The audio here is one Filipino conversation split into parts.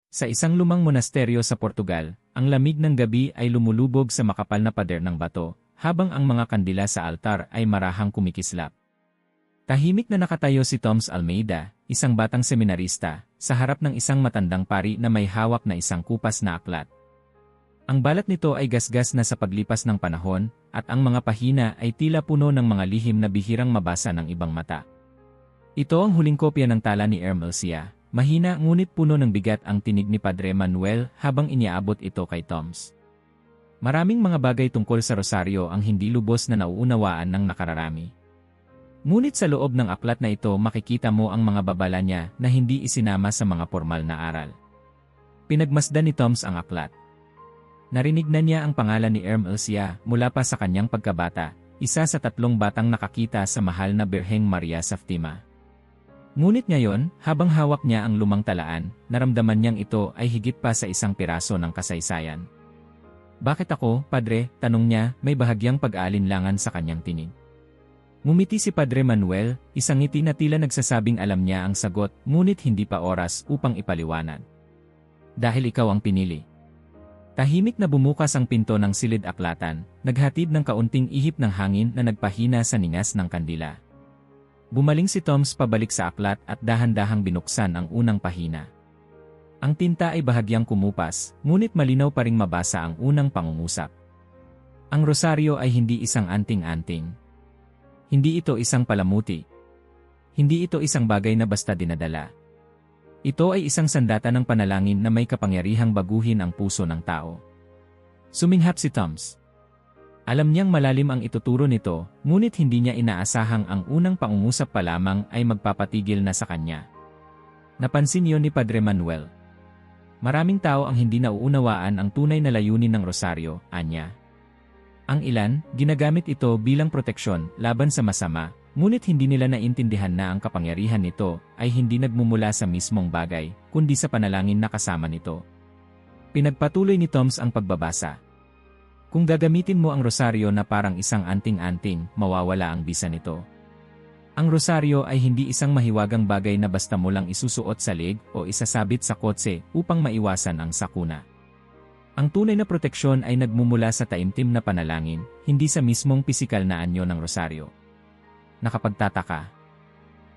Sa isang lumang monasteryo sa Portugal, ang lamig ng gabi ay lumulubog sa makapal na pader ng bato, habang ang mga kandila sa altar ay marahang kumikislap. Tahimik na nakatayo si Toms Almeida, isang batang seminarista, sa harap ng isang matandang pari na may hawak na isang kupas na aklat. Ang balat nito ay gasgas na sa paglipas ng panahon, at ang mga pahina ay tila puno ng mga lihim na bihirang mabasa ng ibang mata. Ito ang huling kopya ng tala ni Ermelcia. Mahina ngunit puno ng bigat ang tinig ni Padre Manuel habang iniaabot ito kay Toms. Maraming mga bagay tungkol sa rosaryo ang hindi lubos na nauunawaan ng nakararami. Ngunit sa loob ng aklat na ito makikita mo ang mga babala niya na hindi isinama sa mga formal na aral. Pinagmasdan ni Toms ang aklat. Narinig na niya ang pangalan ni Ermelcia mula pa sa kanyang pagkabata, isa sa 3 batang nakakita sa mahal na Birheng Maria sa Fátima. Ngunit ngayon, habang hawak niya ang lumang talaan, naramdaman niyang ito ay higit pa sa isang piraso ng kasaysayan. Bakit ako, Padre? Tanong niya, may bahagyang pag-aalinlangan sa kanyang tinig. Ngumiti si Padre Manuel, isang ngiti na tila nagsasabing alam niya ang sagot, ngunit hindi pa oras upang ipaliwanag. Dahil ikaw ang pinili. Tahimik na bumukas ang pinto ng silid-aklatan, naghatid ng kaunting ihip ng hangin na nagpahina sa ningas ng kandila. Bumaling si Toms pabalik sa aklat at dahan-dahang binuksan ang unang pahina. Ang tinta ay bahagyang kumupas, ngunit malinaw pa ring mabasa ang unang pangungusap. Ang rosaryo ay hindi isang anting-anting. Hindi ito isang palamuti. Hindi ito isang bagay na basta dinadala. Ito ay isang sandata ng panalangin na may kapangyarihang baguhin ang puso ng tao. Suminghap si Toms. Alam niyang malalim ang ituturo nito, ngunit hindi niya inaasahang ang unang pangungusap pa lamang ay magpapatigil na sa kanya. Napansin iyon ni Padre Manuel. Maraming tao ang hindi nauunawaan ang tunay na layunin ng rosaryo, anya. Ang ilan, ginagamit ito bilang proteksyon laban sa masama, ngunit hindi nila naintindihan na ang kapangyarihan nito ay hindi nagmumula sa mismong bagay, kundi sa panalangin na kasama nito. Pinagpatuloy ni Toms ang pagbabasa. Kung gagamitin mo ang rosaryo na parang isang anting-anting, mawawala ang bisa nito. Ang rosaryo ay hindi isang mahiwagang bagay na basta mo lang isusuot sa leg o isasabit sa kotse upang maiwasan ang sakuna. Ang tunay na proteksyon ay nagmumula sa taimtim na panalangin, hindi sa mismong pisikal na anyo ng rosaryo. Nakapagtataka.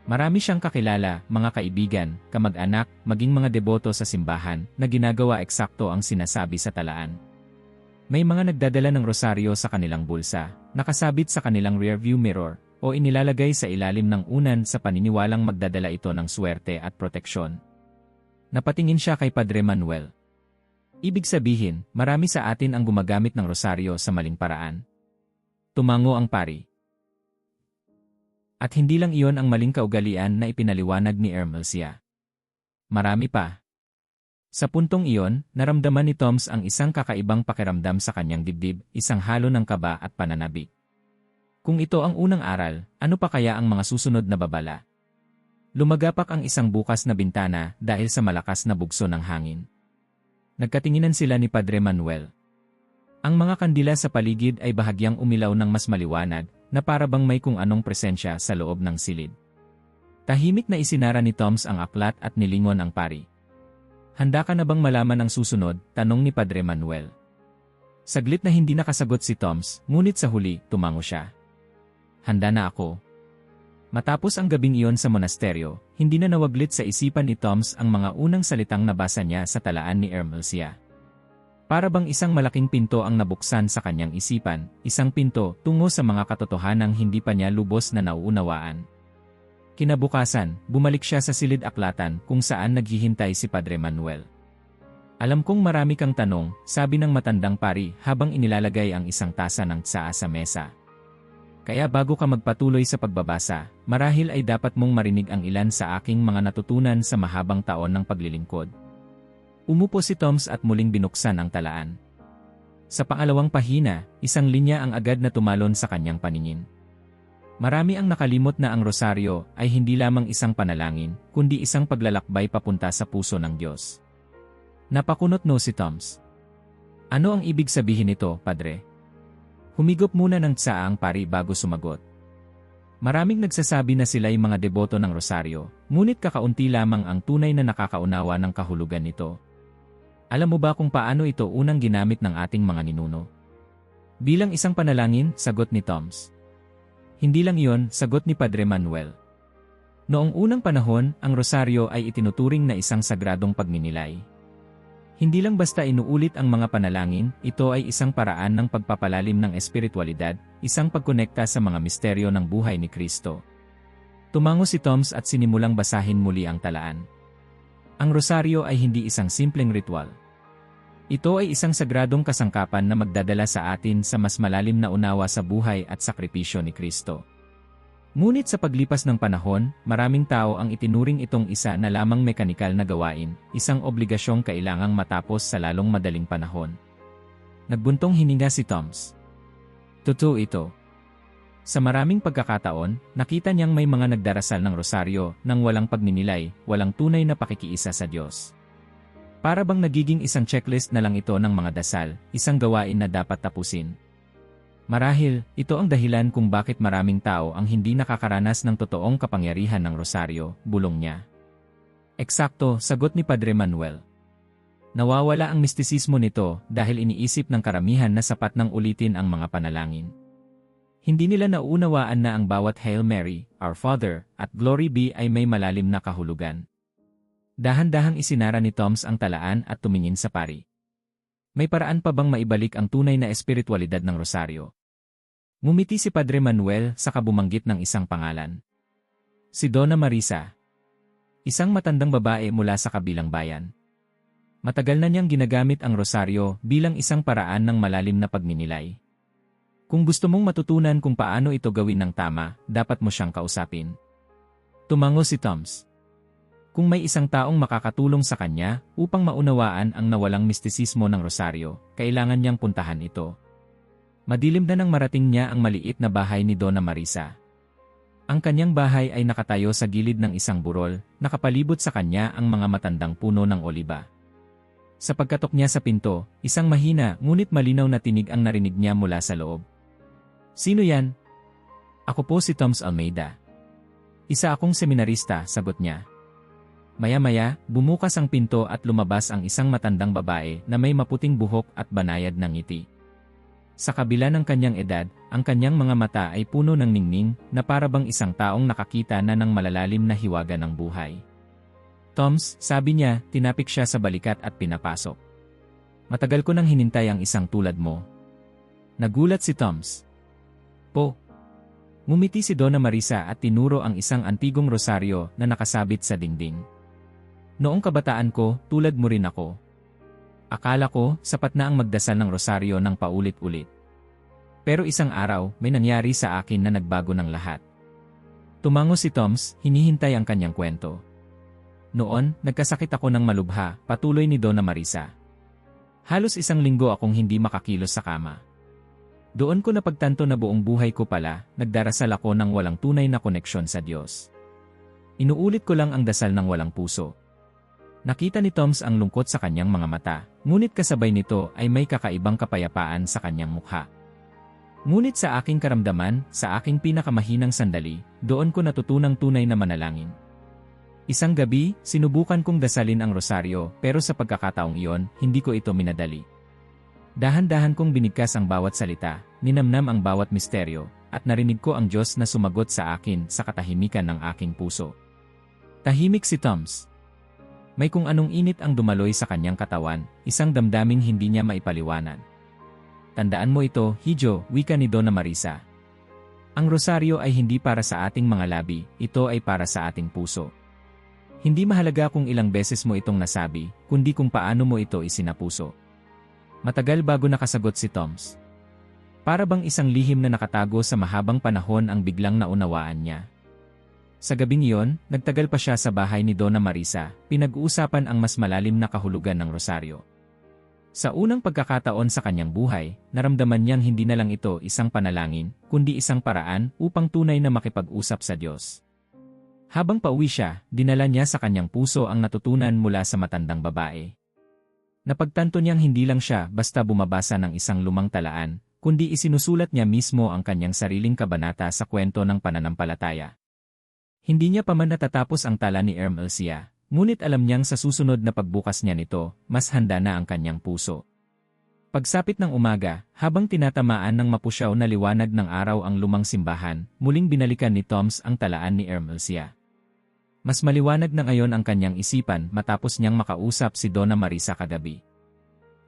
Marami siyang kakilala, mga kaibigan, kamag-anak, maging mga deboto sa simbahan, na ginagawa eksakto ang sinasabi sa talaan. May mga nagdadala ng rosaryo sa kanilang bulsa, nakasabit sa kanilang rearview mirror, o inilalagay sa ilalim ng unan sa paniniwalang magdadala ito ng swerte at proteksyon. Napatingin siya kay Padre Manuel. Ibig sabihin, marami sa atin ang gumagamit ng rosaryo sa maling paraan. Tumango ang pari. At hindi lang iyon ang maling kaugalian na ipinaliwanag ni Ermelcia. Marami pa. Sa puntong iyon, naramdaman ni Toms ang isang kakaibang pakiramdam sa kanyang dibdib, isang halo ng kaba at pananabik. Kung ito ang unang aral, ano pa kaya ang mga susunod na babala? Lumagapak ang isang bukas na bintana dahil sa malakas na bugso ng hangin. Nagkatinginan sila ni Padre Manuel. Ang mga kandila sa paligid ay bahagyang umilaw ng mas maliwanag, na para bang may kung anong presensya sa loob ng silid. Tahimik na isinara ni Toms ang aklat at nilingon ang pari. Handa ka na bang malaman ang susunod? Tanong ni Padre Manuel. Saglit na hindi nakasagot si Toms, ngunit sa huli, tumango siya. Handa na ako. Matapos ang gabing iyon sa monasteryo, hindi na nawaglit sa isipan ni Toms ang mga unang salitang nabasa niya sa talaan ni Ermelcia. Para bang isang malaking pinto ang nabuksan sa kanyang isipan, isang pinto tungo sa mga katotohanang hindi pa niya lubos na nauunawaan. Kinabukasan, bumalik siya sa silid-aklatan kung saan naghihintay si Padre Manuel. Alam kong marami kang tanong, sabi ng matandang pari habang inilalagay ang isang tasa ng tsaa sa mesa. Kaya bago ka magpatuloy sa pagbabasa, marahil ay dapat mong marinig ang ilan sa aking mga natutunan sa mahabang taon ng paglilingkod. Umupo si Toms at muling binuksan ang talaan. Sa pangalawang pahina, isang linya ang agad na tumalon sa kanyang paningin. Marami ang nakalimot na ang rosaryo ay hindi lamang isang panalangin, kundi isang paglalakbay papunta sa puso ng Diyos. Napakunot si Toms. Ano ang ibig sabihin nito, Padre? Humigop muna ng tsaa ang pari bago sumagot. Maraming nagsasabi na sila'y mga deboto ng rosaryo, ngunit kakaunti lamang ang tunay na nakakaunawa ng kahulugan nito. Alam mo ba kung paano ito unang ginamit ng ating mga ninuno? Bilang isang panalangin, sagot ni Toms. Hindi lang iyon, sagot ni Padre Manuel. Noong unang panahon, ang rosaryo ay itinuturing na isang sagradong pagninilay. Hindi lang basta inuulit ang mga panalangin, ito ay isang paraan ng pagpapalalim ng espiritualidad, isang pagkonekta sa mga misteryo ng buhay ni Kristo. Tumango si Toms at sinimulang basahin muli ang talaan. Ang rosaryo ay hindi isang simpleng ritual. Ito ay isang sagradong kasangkapan na magdadala sa atin sa mas malalim na unawa sa buhay at sakripisyo ni Kristo. Ngunit sa paglipas ng panahon, maraming tao ang itinuring itong isa na lamang mekanikal na gawain, isang obligasyong kailangang matapos sa lalong madaling panahon. Nagbuntong hininga si Toms. Totoo ito. Sa maraming pagkakataon, nakita niyang may mga nagdarasal ng rosaryo nang walang pagninilay, walang tunay na pakikiisa sa Diyos. Para bang nagiging isang checklist na lang ito ng mga dasal, isang gawain na dapat tapusin. Marahil, ito ang dahilan kung bakit maraming tao ang hindi nakakaranas ng totoong kapangyarihan ng rosaryo, bulong niya. Eksakto, sagot ni Padre Manuel. Nawawala ang mistisismo nito dahil iniisip ng karamihan na sapat nang ulitin ang mga panalangin. Hindi nila nauunawaan na ang bawat Hail Mary, Our Father, at Glory Be ay may malalim na kahulugan. Dahan-dahang isinara ni Toms ang talaan at tumingin sa pari. May paraan pa bang maibalik ang tunay na espiritualidad ng rosaryo? Ngumiti si Padre Manuel sa kabumanggit ng isang pangalan. Si Donna Marisa. Isang matandang babae mula sa kabilang bayan. Matagal na niyang ginagamit ang rosaryo bilang isang paraan ng malalim na pagninilay. Kung gusto mong matutunan kung paano ito gawin ng tama, dapat mo siyang kausapin. Tumango si Toms. Kung may isang taong makakatulong sa kanya upang maunawaan ang nawalang mistisismo ng rosaryo, kailangan niyang puntahan ito. Madilim na nang marating niya ang maliit na bahay ni Donna Marisa. Ang kanyang bahay ay nakatayo sa gilid ng isang burol, nakapalibot sa kanya ang mga matandang puno ng oliba. Sa pagkatok niya sa pinto, isang mahina ngunit malinaw na tinig ang narinig niya mula sa loob. Sino yan? Ako po si Toms Almeida. Isa akong seminarista, sagot niya. Maya-maya, bumukas ang pinto at lumabas ang isang matandang babae na may maputing buhok at banayad na ngiti. Sa kabila ng kanyang edad, ang kanyang mga mata ay puno ng ningning na para bang isang taong nakakita na ng malalalim na hiwaga ng buhay. Toms, sabi niya, tinapik siya sa balikat at pinapasok. Matagal ko nang hinintay ang isang tulad mo. Nagulat si Toms. Po. Ngumiti si Donna Marisa at tinuro ang isang antigong rosaryo na nakasabit sa dingding. Noong kabataan ko, tulad mo rin ako. Akala ko, sapat na ang magdasal ng rosaryo ng paulit-ulit. Pero isang araw, may nangyari sa akin na nagbago ng lahat. Tumango si Toms, hinihintay ang kanyang kwento. Noon, nagkasakit ako ng malubha, patuloy ni Donna Marisa. Halos isang linggo akong hindi makakilos sa kama. Doon ko napagtanto na buong buhay ko pala, nagdarasal ako ng walang tunay na koneksyon sa Diyos. Inuulit ko lang ang dasal ng walang puso. Nakita ni Toms ang lungkot sa kanyang mga mata, ngunit kasabay nito ay may kakaibang kapayapaan sa kanyang mukha. Ngunit sa aking karamdaman, sa aking pinakamahinang sandali, doon ko natutunang tunay na manalangin. Isang gabi, sinubukan kong dasalin ang rosaryo pero sa pagkakataong iyon, hindi ko ito minadali. Dahan-dahan kong binigkas ang bawat salita, ninamnam ang bawat misteryo, at narinig ko ang Diyos na sumagot sa akin sa katahimikan ng aking puso. Tahimik si Toms. May kung anong init ang dumaloy sa kanyang katawan, isang damdaming hindi niya maipaliwanag. Tandaan mo ito, Hijo, wika ni Donna Marisa. Ang rosaryo ay hindi para sa ating mga labi, ito ay para sa ating puso. Hindi mahalaga kung ilang beses mo itong nasabi, kundi kung paano mo ito isinapuso. Matagal bago nakasagot si Toms. Para bang isang lihim na nakatago sa mahabang panahon ang biglang naunawaan niya. Sa gabing iyon, nagtagal pa siya sa bahay ni Donna Marisa, pinag-uusapan ang mas malalim na kahulugan ng rosaryo. Sa unang pagkakataon sa kanyang buhay, naramdaman niyang hindi na lang ito isang panalangin, kundi isang paraan upang tunay na makipag-usap sa Diyos. Habang pauwi siya, dinala niya sa kanyang puso ang natutunan mula sa matandang babae. Napagtanto niyang hindi lang siya basta bumabasa ng isang lumang talaan, kundi isinusulat niya mismo ang kanyang sariling kabanata sa kwento ng pananampalataya. Hindi niya pa man natatapos ang tala ni Ermelsia, Ngunit alam niyang sa susunod na pagbukas niya nito, mas handa na ang kanyang puso. Pagsapit ng umaga, habang tinatamaan ng mapusyaw na liwanag ng araw ang lumang simbahan, muling binalikan ni Toms ang talaan ni Ermelcia. Mas maliwanag na ngayon ang kanyang isipan matapos niyang makausap si Donna Marisa kagabi.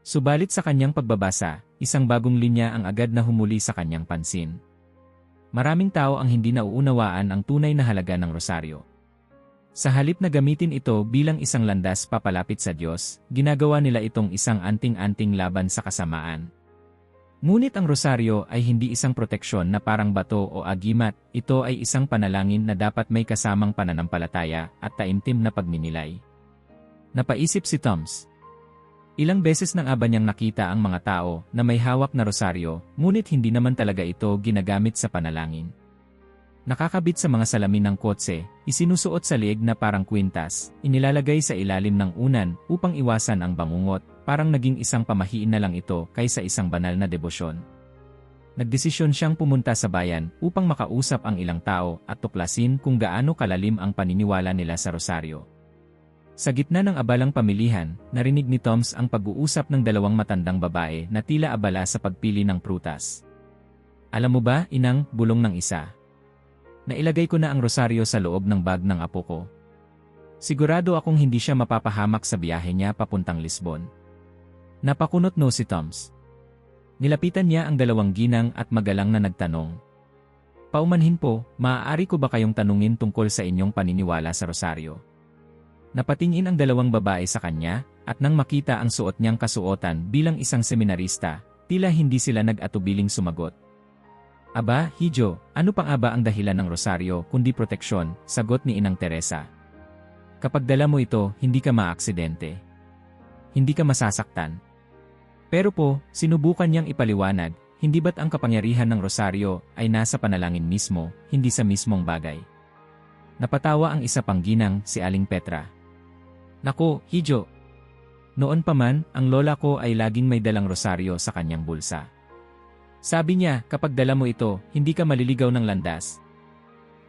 Subalit sa kanyang pagbabasa, isang bagong linya ang agad na humuli sa kanyang pansin. Maraming tao ang hindi nauunawaan ang tunay na halaga ng rosaryo. Sa halip na gamitin ito bilang isang landas papalapit sa Diyos, ginagawa nila itong isang anting-anting laban sa kasamaan. Ngunit ang rosaryo ay hindi isang proteksyon na parang bato o agimat, ito ay isang panalangin na dapat may kasamang pananampalataya at taimtim na pagninilay. Napaisip si Toms. Ilang beses nang aba niyang nakita ang mga tao na may hawak na rosaryo, ngunit hindi naman talaga ito ginagamit sa panalangin. Nakakabit sa mga salamin ng kotse, isinusuot sa liig na parang kwintas, inilalagay sa ilalim ng unan upang iwasan ang bangungot, parang naging isang pamahiin na lang ito kaysa isang banal na debosyon. Nagdesisyon siyang pumunta sa bayan upang makausap ang ilang tao at tuklasin kung gaano kalalim ang paniniwala nila sa rosaryo. Sa gitna ng abalang pamilihan, narinig ni Toms ang pag-uusap ng dalawang matandang babae na tila abala sa pagpili ng prutas. Alam mo ba, inang, bulong ng isa. Nailagay ko na ang rosaryo sa loob ng bag ng apo ko. Sigurado akong hindi siya mapapahamak sa biyahe niya papuntang Lisbon. Napakunot no si Toms. Nilapitan niya ang dalawang ginang at magalang na nagtanong. Paumanhin po, maaari ko ba kayong tanungin tungkol sa inyong paniniwala sa rosaryo? Napatingin ang dalawang babae sa kanya, at nang makita ang suot niyang kasuotan bilang isang seminarista, tila hindi sila nag-atubiling sumagot. Aba, Hijo, ano pang aba ang dahilan ng rosaryo kundi proteksyon, sagot ni Inang Teresa. Kapag dala mo ito, hindi ka maaksidente. Hindi ka masasaktan. Pero po, sinubukan niyang ipaliwanag, hindi ba't ang kapangyarihan ng rosaryo ay nasa panalangin mismo, hindi sa mismong bagay? Napatawa ang isa pang ginang, si Aling Petra. Naku, Hijo. Noon pa man, ang lola ko ay laging may dalang rosaryo sa kanyang bulsa. Sabi niya, kapag dala mo ito, hindi ka maliligaw ng landas.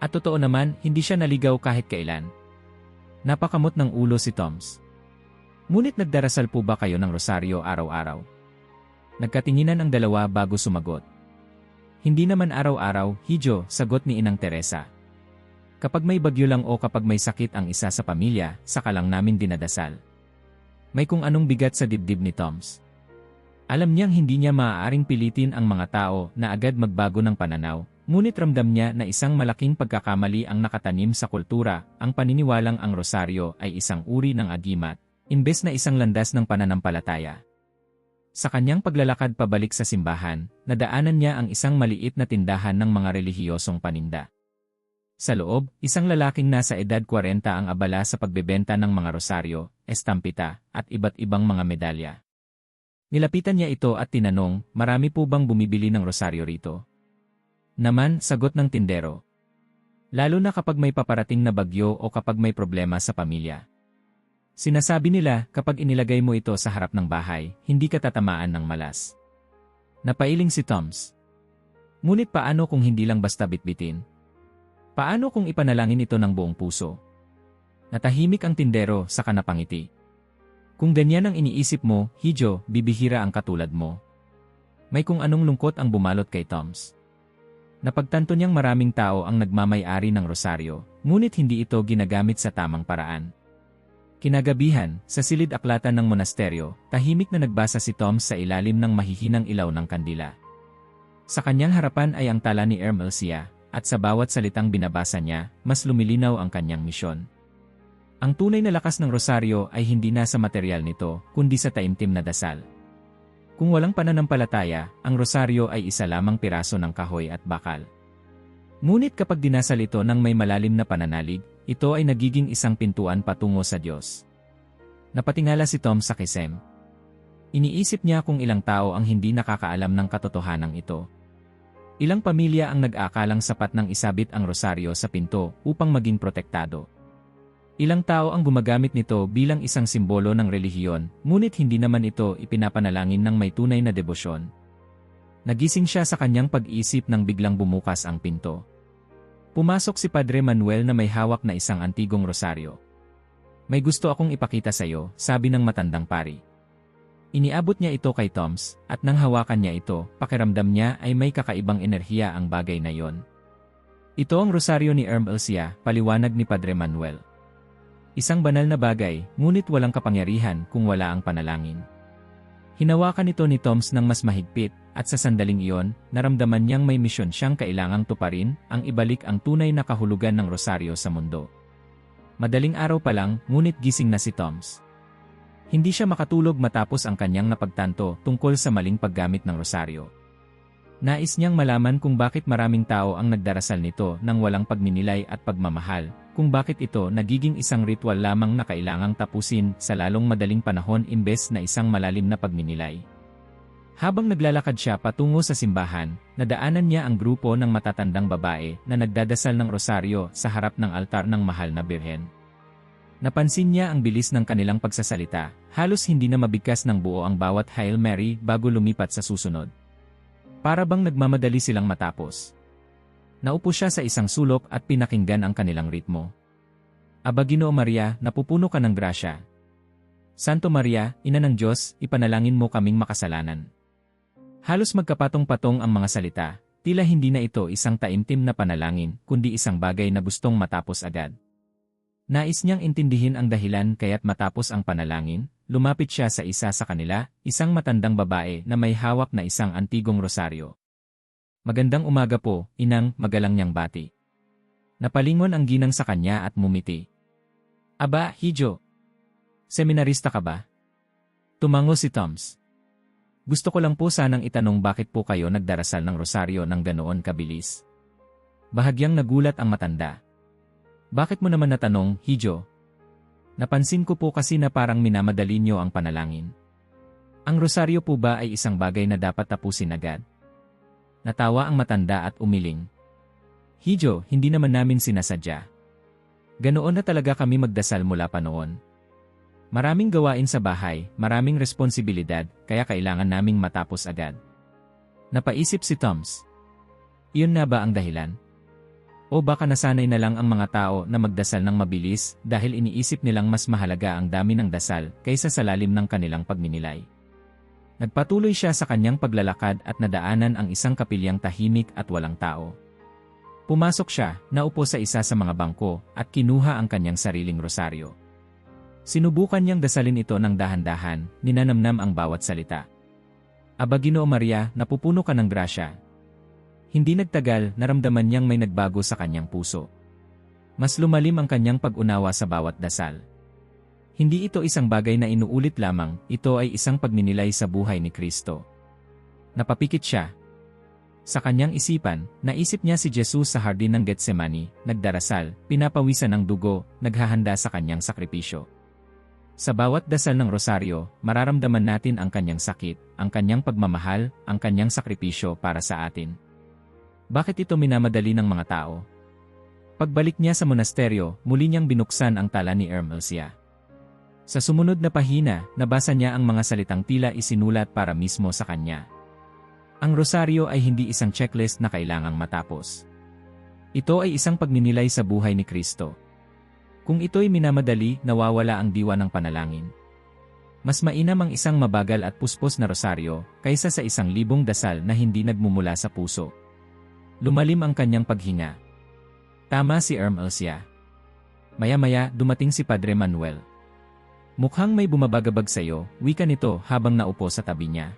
At totoo naman, hindi siya naligaw kahit kailan. Napakamot ng ulo si Toms. Ngunit nagdarasal po ba kayo ng rosaryo araw-araw? Nagkatinginan ang dalawa bago sumagot. Hindi naman araw-araw, Hijo, sagot ni Inang Teresa. Kapag may bagyo lang o kapag may sakit ang isa sa pamilya, saka lang namin dinadasal. May kung anong bigat sa dibdib ni Toms. Alam niyang hindi niya maaaring pilitin ang mga tao na agad magbago ng pananaw, ngunit ramdam niya na isang malaking pagkakamali ang nakatanim sa kultura, ang paniniwalang ang rosaryo ay isang uri ng agimat, imbes na isang landas ng pananampalataya. Sa kanyang paglalakad pabalik sa simbahan, nadaanan niya ang isang maliit na tindahan ng mga relihiyosong paninda. Sa loob, isang lalaking nasa edad 40 ang abala sa pagbebenta ng mga rosaryo, estampita, at iba't ibang mga medalya. Nilapitan niya ito at tinanong, marami po bang bumibili ng rosaryo rito? Naman, sagot ng tindero. Lalo na kapag may paparating na bagyo o kapag may problema sa pamilya. Sinasabi nila, kapag inilagay mo ito sa harap ng bahay, hindi ka tatamaan ng malas. Napailing si Toms. Ngunit paano kung hindi lang basta bitbitin? Paano kung ipanalangin ito ng buong puso? Natahimik ang tindero sa kanapangiti. Kung ganyan ang iniisip mo, Hijo, bibihira ang katulad mo. May kung anong lungkot ang bumalot kay Toms. Napagtanto niyang maraming tao ang nagmamay-ari ng rosaryo, ngunit hindi ito ginagamit sa tamang paraan. Kinagabihan, sa silid aklatan ng monasteryo, tahimik na nagbasa si Toms sa ilalim ng mahihinang ilaw ng kandila. Sa kanyang harapan ay ang tala ni Ermelcia, at sa bawat salitang binabasa niya, mas lumilinaw ang kanyang misyon. Ang tunay na lakas ng rosaryo ay hindi nasa material nito, kundi sa taimtim na dasal. Kung walang pananampalataya, ang rosaryo ay isa lamang piraso ng kahoy at bakal. Ngunit kapag dinasal ito ng may malalim na pananalig, ito ay nagiging isang pintuan patungo sa Diyos. Napatingala si Tom sa kisem. Iniisip niya kung ilang tao ang hindi nakakaalam ng katotohanan ito. Ilang pamilya ang nag-aakalang sapat ng isabit ang rosaryo sa pinto upang maging protektado. Ilang tao ang gumagamit nito bilang isang simbolo ng relihiyon, ngunit hindi naman ito ipinapanalangin ng may tunay na debosyon. Nagising siya sa kanyang pag-isip nang biglang bumukas ang pinto. Pumasok si Padre Manuel na may hawak na isang antigong rosaryo. May gusto akong ipakita sa'yo, sabi ng matandang pari. Iniabot niya ito kay Toms, at nang hawakan niya ito, pakiramdam niya ay may kakaibang enerhiya ang bagay na yon. Ito ang rosaryo ni Ermelcia, paliwanag ni Padre Manuel. Isang banal na bagay, ngunit walang kapangyarihan kung wala ang panalangin. Hinawakan ito ni Toms ng mas mahigpit, at sa sandaling iyon, naramdaman niyang may misyon siyang kailangang tuparin, ang ibalik ang tunay na kahulugan ng rosaryo sa mundo. Madaling araw pa lang, ngunit gising na si Toms. Hindi siya makatulog matapos ang kanyang napagtanto tungkol sa maling paggamit ng rosaryo. Nais niyang malaman kung bakit maraming tao ang nagdarasal nito nang walang pagninilay at pagmamahal, kung bakit ito nagiging isang ritual lamang na kailangang tapusin sa lalong madaling panahon imbes na isang malalim na pagninilay. Habang naglalakad siya patungo sa simbahan, nadaanan niya ang grupo ng matatandang babae na nagdadasal ng rosaryo sa harap ng altar ng mahal na birhen. Napansin niya ang bilis ng kanilang pagsasalita, halos hindi na mabigkas ng buo ang bawat Hail Mary bago lumipat sa susunod. Para bang nagmamadali silang matapos. Naupo siya sa isang sulok at pinakinggan ang kanilang ritmo. Aba Ginoo Maria, napupuno ka ng grasya. Santo Maria, Ina ng Diyos, ipanalangin mo kaming makasalanan. Halos magkapatong-patong ang mga salita, tila hindi na ito isang taimtim na panalangin, kundi isang bagay na gustong matapos agad. Nais niyang intindihin ang dahilan kaya't matapos ang panalangin, lumapit siya sa isa sa kanila, isang matandang babae na may hawak na isang antigong rosaryo. Magandang umaga po, inang, magalang niyang bati. Napalingon ang ginang sa kanya at mumiti. Aba, Hijo. Seminarista ka ba? Tumango si Toms. Gusto ko lang po sanang itanong bakit po kayo nagdarasal ng rosaryo ng ganoon kabilis. Bahagyang nagulat ang matanda. Bakit mo naman natanong, Hijo? Napansin ko po kasi na parang minamadali niyo ang panalangin. Ang rosaryo po ba ay isang bagay na dapat tapusin agad? Natawa ang matanda at umiling. Hijo, hindi naman namin sinasadya. Ganoon na talaga kami magdasal mula pa noon. Maraming gawain sa bahay, maraming responsibilidad, kaya kailangan naming matapos agad. Napaisip si Toms. Iyon na ba ang dahilan? O baka nasanay na lang ang mga tao na magdasal ng mabilis dahil iniisip nilang mas mahalaga ang dami ng dasal kaysa sa lalim ng kanilang pagninilay. Nagpatuloy siya sa kanyang paglalakad at nadaanan ang isang kapilyang tahimik at walang tao. Pumasok siya, naupo sa isa sa mga bangko, at kinuha ang kanyang sariling rosaryo. Sinubukan niyang dasalin ito ng dahan-dahan, ninanamnam ang bawat salita. Aba Ginoo Maria, napupuno ka ng grasya. Hindi nagtagal, naramdaman niyang may nagbago sa kanyang puso. Mas lumalim ang kanyang pag-unawa sa bawat dasal. Hindi ito isang bagay na inuulit lamang, ito ay isang pagninilay sa buhay ni Kristo. Napapikit siya. Sa kanyang isipan, naisip niya si Jesus sa hardin ng Getsemani, nagdarasal, pinapawisan ng dugo, naghahanda sa kanyang sakripisyo. Sa bawat dasal ng rosaryo, mararamdaman natin ang kanyang sakit, ang kanyang pagmamahal, ang kanyang sakripisyo para sa atin. Bakit ito minamadali ng mga tao? Pagbalik niya sa monasteryo, muli niyang binuksan ang tala ni Ermelcia. Sa sumunod na pahina, nabasa niya ang mga salitang tila isinulat para mismo sa kanya. Ang rosaryo ay hindi isang checklist na kailangang matapos. Ito ay isang pagninilay sa buhay ni Kristo. Kung ito'y minamadali, nawawala ang diwa ng panalangin. Mas mainam ang isang mabagal at puspos na rosaryo kaysa sa 1,000 dasal na hindi nagmumula sa puso. Lumalim ang kanyang paghinga. Tama si Ermelcia. Maya-maya, dumating si Padre Manuel. Mukhang may bumabagabag sa'yo, wika nito habang naupo sa tabi niya.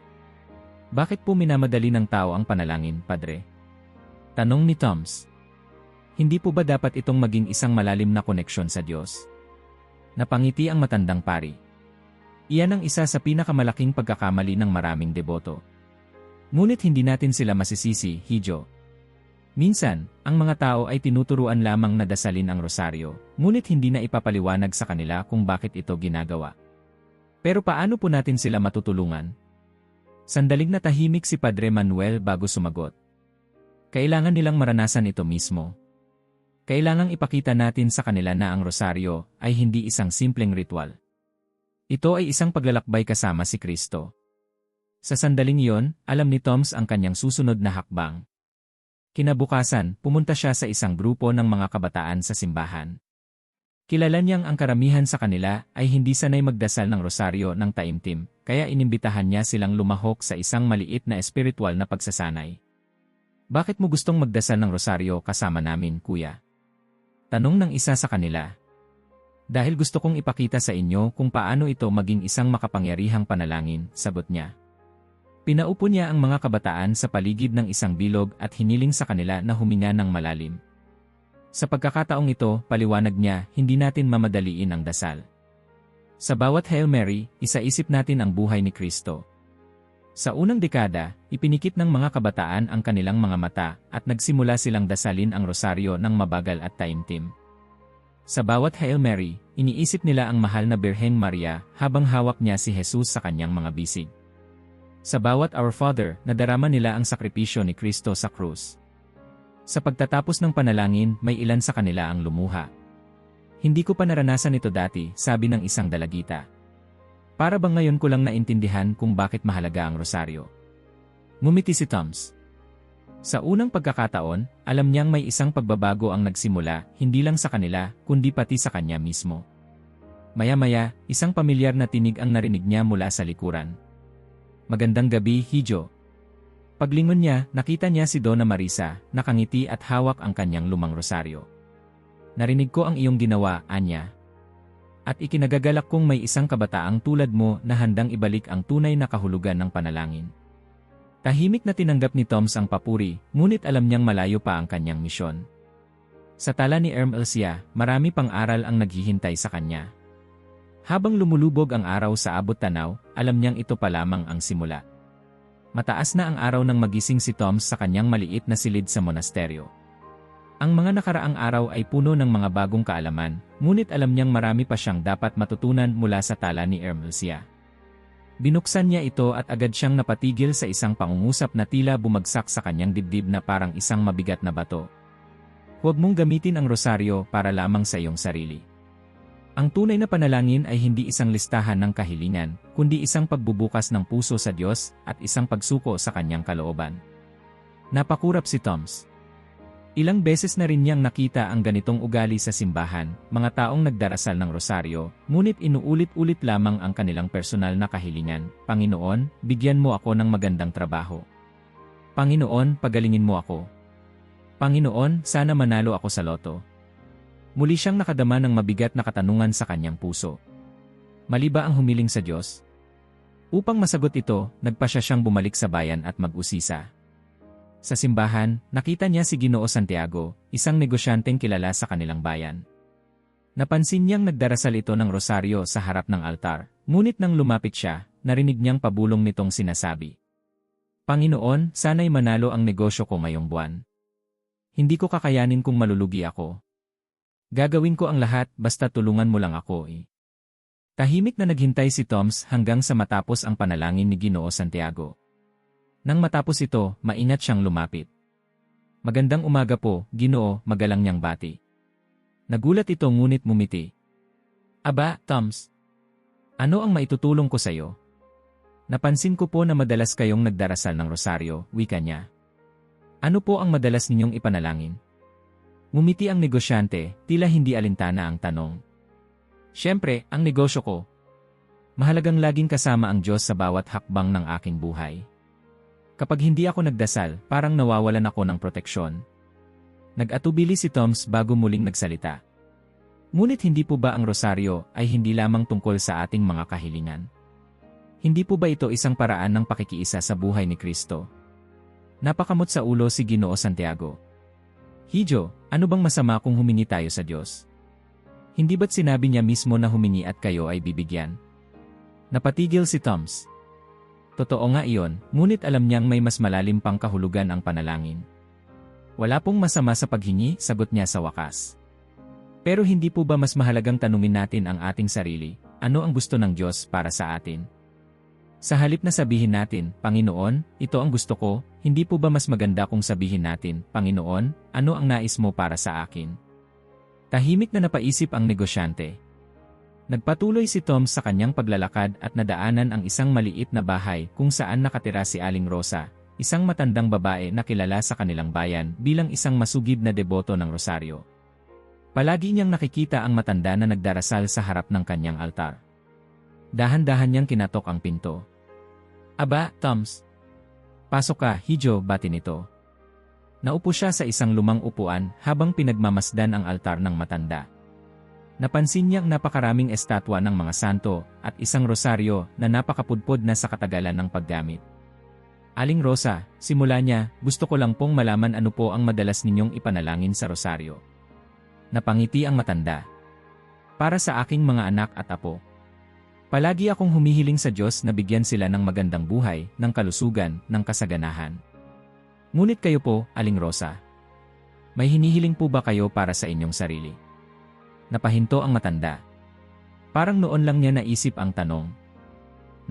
Bakit po minamadali ng tao ang panalangin, Padre? Tanong ni Toms. Hindi po ba dapat itong maging isang malalim na koneksyon sa Diyos? Napangiti ang matandang pari. Iyan ang isa sa pinakamalaking pagkakamali ng maraming deboto. Ngunit hindi natin sila masisisi, Hijo. Minsan, ang mga tao ay tinuturuan lamang na dasalin ang rosaryo, ngunit hindi na ipapaliwanag sa kanila kung bakit ito ginagawa. Pero paano po natin sila matutulungan? Sandaling natahimik si Padre Manuel bago sumagot. Kailangan nilang maranasan ito mismo. Kailangang ipakita natin sa kanila na ang rosaryo ay hindi isang simpleng ritual. Ito ay isang paglalakbay kasama si Kristo. Sa sandaling iyon, alam ni Toms ang kanyang susunod na hakbang. Kinabukasan, pumunta siya sa isang grupo ng mga kabataan sa simbahan. Kilala niyang ang karamihan sa kanila ay hindi sanay magdasal ng rosaryo ng taimtim, kaya inimbitahan niya silang lumahok sa isang maliit na espiritual na pagsasanay. Bakit mo gustong magdasal ng rosaryo kasama namin, kuya? Tanong ng isa sa kanila. Dahil gusto kong ipakita sa inyo kung paano ito maging isang makapangyarihang panalangin, sagot niya. Pinaupo niya ang mga kabataan sa paligid ng isang bilog at hiniling sa kanila na huminga ng malalim. Sa pagkakataong ito, paliwanag niya, hindi natin mamadaliin ang dasal. Sa bawat Hail Mary, isaisip natin ang buhay ni Kristo. Sa unang dekada, ipinikit ng mga kabataan ang kanilang mga mata at nagsimula silang dasalin ang rosaryo ng mabagal at taimtim. Sa bawat Hail Mary, iniisip nila ang mahal na Birheng Maria habang hawak niya si Jesus sa kanyang mga bisig. Sa bawat Our Father, nadarama nila ang sakripisyo ni Kristo sa krus. Sa pagtatapos ng panalangin, may ilan sa kanila ang lumuha. Hindi ko pa naranasan ito dati, sabi ng isang dalagita. Para bang ngayon ko lang naintindihan kung bakit mahalaga ang rosaryo. Ngumiti si Toms. Sa unang pagkakataon, alam niyang may isang pagbabago ang nagsimula, hindi lang sa kanila, kundi pati sa kanya mismo. Maya-maya, isang pamilyar na tinig ang narinig niya mula sa likuran. Magandang gabi, Hijo. Paglingon niya, nakita niya si Donna Marisa, nakangiti at hawak ang kanyang lumang rosaryo. Narinig ko ang iyong ginawa, Anya. At ikinagagalak kong may isang kabataang tulad mo na handang ibalik ang tunay na kahulugan ng panalangin. Tahimik na tinanggap ni Toms ang papuri, ngunit alam niyang malayo pa ang kanyang misyon. Sa tala ni Elsia, marami pang aral ang naghihintay sa kanya. Habang lumulubog ang araw sa abot tanaw, alam niyang ito pa lamang ang simula. Mataas na ang araw nang magising si Toms sa kanyang maliit na silid sa monasteryo. Ang mga nakaraang araw ay puno ng mga bagong kaalaman, ngunit alam niyang marami pa siyang dapat matutunan mula sa tala ni Elsia. Binuksan niya ito at agad siyang napatigil sa isang pangungusap na tila bumagsak sa kanyang dibdib na parang isang mabigat na bato. Huwag mong gamitin ang rosaryo para lamang sa iyong sarili. Ang tunay na panalangin ay hindi isang listahan ng kahilingan, kundi isang pagbubukas ng puso sa Diyos at isang pagsuko sa kanyang kalooban. Napakurap si Toms. Ilang beses na rin niyang nakita ang ganitong ugali sa simbahan, mga taong nagdarasal ng rosaryo, ngunit inuulit-ulit lamang ang kanilang personal na kahilingan. Panginoon, bigyan mo ako ng magandang trabaho. Panginoon, pagalingin mo ako. Panginoon, sana manalo ako sa loto. Muli siyang nakadama ng mabigat na katanungan sa kanyang puso. Mali ba ang humiling sa Diyos? Upang masagot ito, nagpasya siyang bumalik sa bayan at mag-usisa. Sa simbahan, nakita niya si Ginoo Santiago, isang negosyanteng kilala sa kanilang bayan. Napansin niyang nagdarasal ito ng rosaryo sa harap ng altar, ngunit nang lumapit siya, narinig niyang pabulong nitong sinasabi. Panginoon, sana'y manalo ang negosyo ko ngayong buwan. Hindi ko kakayanin kung malulugi ako. Gagawin ko ang lahat basta tulungan mo lang ako Tahimik na naghintay si Toms hanggang sa matapos ang panalangin ni Ginoo Santiago. Nang matapos ito, maingat siyang lumapit. Magandang umaga po, Ginoo, magalang niyang bati. Nagulat ito ngunit mumiti. Aba, Toms. Ano ang maitutulong ko sa iyo? Napansin ko po na madalas kayong nagdarasal ng rosaryo, wika niya. Ano po ang madalas ninyong ipanalangin? Ngumiti ang negosyante, tila hindi alintana ang tanong. Siyempre, ang negosyo ko. Mahalagang laging kasama ang Diyos sa bawat hakbang ng aking buhay. Kapag hindi ako nagdasal, parang nawawalan ako ng proteksyon. Nag-atubili si Toms bago muling nagsalita. Ngunit hindi po ba ang rosaryo ay hindi lamang tungkol sa ating mga kahilingan? Hindi po ba ito isang paraan ng pakikiisa sa buhay ni Kristo? Napakamot sa ulo si Ginoo Santiago. Hijo, ano bang masama kung humingi tayo sa Diyos? Hindi ba't sinabi niya mismo na humingi at kayo ay bibigyan? Napatigil si Toms. Totoo nga iyon, ngunit alam niyang may mas malalim pang kahulugan ang panalangin. Wala pong masama sa paghingi, sagot niya sa wakas. Pero hindi po ba mas mahalagang tanungin natin ang ating sarili, ano ang gusto ng Diyos para sa atin? Sa halip na sabihin natin, Panginoon, ito ang gusto ko, hindi po ba mas maganda kung sabihin natin, Panginoon, ano ang nais mo para sa akin? Tahimik na napaisip ang negosyante. Nagpatuloy si Tom sa kanyang paglalakad at nadaanan ang isang maliit na bahay kung saan nakatira si Aling Rosa, isang matandang babae na kilala sa kanilang bayan bilang isang masugid na deboto ng rosaryo. Palagi niyang nakikita ang matanda na nagdarasal sa harap ng kanyang altar. Dahan-dahan niyang kinatok ang pinto. "Aba, Toms. Pasok ka, Hijo," bati nito. Naupo siya sa isang lumang upuan habang pinagmamasdan ang altar ng matanda. Napansin niyang napakaraming estatwa ng mga santo at isang rosaryo na napakapudpod na sa katagalan ng paggamit. "Aling Rosa," simula niya, "gusto ko lang pong malaman ano po ang madalas ninyong ipanalangin sa rosaryo." Napangiti ang matanda. "Para sa aking mga anak at apo. Palagi akong humihiling sa Diyos na bigyan sila ng magandang buhay, ng kalusugan, ng kasaganahan. Ngunit kayo po, Aling Rosa. May hinihiling po ba kayo para sa inyong sarili?" Napahinto ang matanda. Parang noon lang niya naisip ang tanong.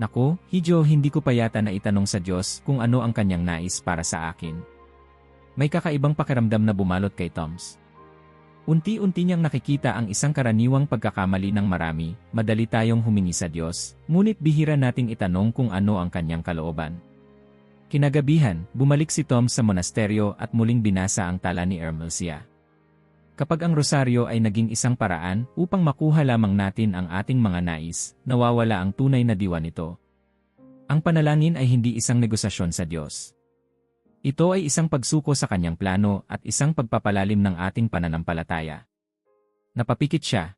"Naku, Hijo, hindi ko pa yata na itanong sa Diyos kung ano ang kanyang nais para sa akin." May kakaibang pakiramdam na bumalot kay Toms. Unti-unti niyang nakikita ang isang karaniwang pagkakamali ng marami, madali tayong humingi sa Diyos, ngunit bihira nating itanong kung ano ang kanyang kalooban. Kinagabihan, bumalik si Tom sa monasteryo at muling binasa ang tala ni Ermelcia. Kapag ang rosaryo ay naging isang paraan upang makuha lamang natin ang ating mga nais, nawawala ang tunay na diwa nito. Ang panalangin ay hindi isang negosasyon sa Diyos. Ito ay isang pagsuko sa kanyang plano at isang pagpapalalim ng ating pananampalataya. Napapikit siya.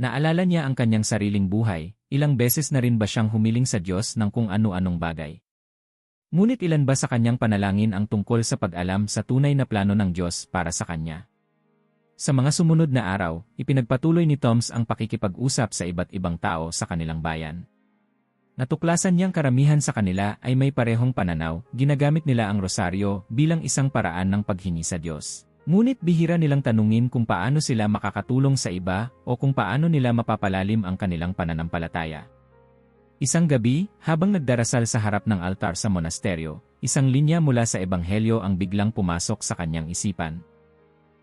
Naalala niya ang kanyang sariling buhay, ilang beses na rin ba siyang humiling sa Diyos ng kung ano-anong bagay. Ngunit ilan ba sa kanyang panalangin ang tungkol sa pag-alam sa tunay na plano ng Diyos para sa kanya? Sa mga sumunod na araw, ipinagpatuloy ni Toms ang pakikipag-usap sa iba't ibang tao sa kanilang bayan. Natuklasan niyang karamihan sa kanila ay may parehong pananaw, ginagamit nila ang rosaryo bilang isang paraan ng paghingi sa Diyos. Ngunit bihira nilang tanungin kung paano sila makakatulong sa iba o kung paano nila mapapalalim ang kanilang pananampalataya. Isang gabi, habang nagdarasal sa harap ng altar sa monasteryo, isang linya mula sa ebanghelyo ang biglang pumasok sa kanyang isipan.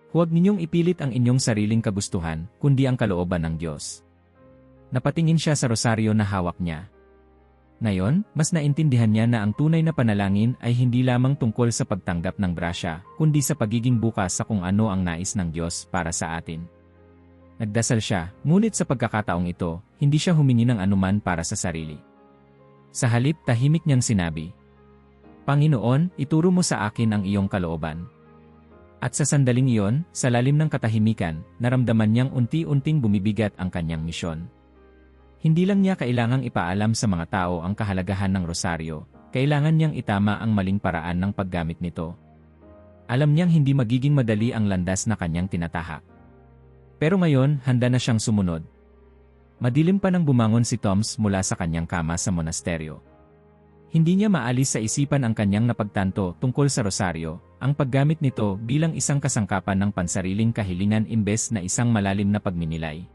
"Huwag ninyong ipilit ang inyong sariling kagustuhan, kundi ang kalooban ng Diyos." Napatingin siya sa rosaryo na hawak niya. Ngayon, mas naintindihan niya na ang tunay na panalangin ay hindi lamang tungkol sa pagtanggap ng grasya, kundi sa pagiging bukas sa kung ano ang nais ng Diyos para sa atin. Nagdasal siya, ngunit sa pagkakataong ito, hindi siya humingi ng anuman para sa sarili. Sa halip, tahimik niyang sinabi, "Panginoon, ituro mo sa akin ang iyong kalooban." At sa sandaling iyon, sa lalim ng katahimikan, naramdaman niyang unti-unting bumibigat ang kanyang misyon. Hindi lang niya kailangang ipaalam sa mga tao ang kahalagahan ng rosaryo, kailangan niyang itama ang maling paraan ng paggamit nito. Alam niyang hindi magiging madali ang landas na kanyang tinatahak. Pero ngayon, handa na siyang sumunod. Madilim pa nang bumangon si Toms mula sa kanyang kama sa monasteryo. Hindi niya maalis sa isipan ang kanyang napagtanto tungkol sa rosaryo, ang paggamit nito bilang isang kasangkapan ng pansariling kahilingan imbes na isang malalim na pagninilay.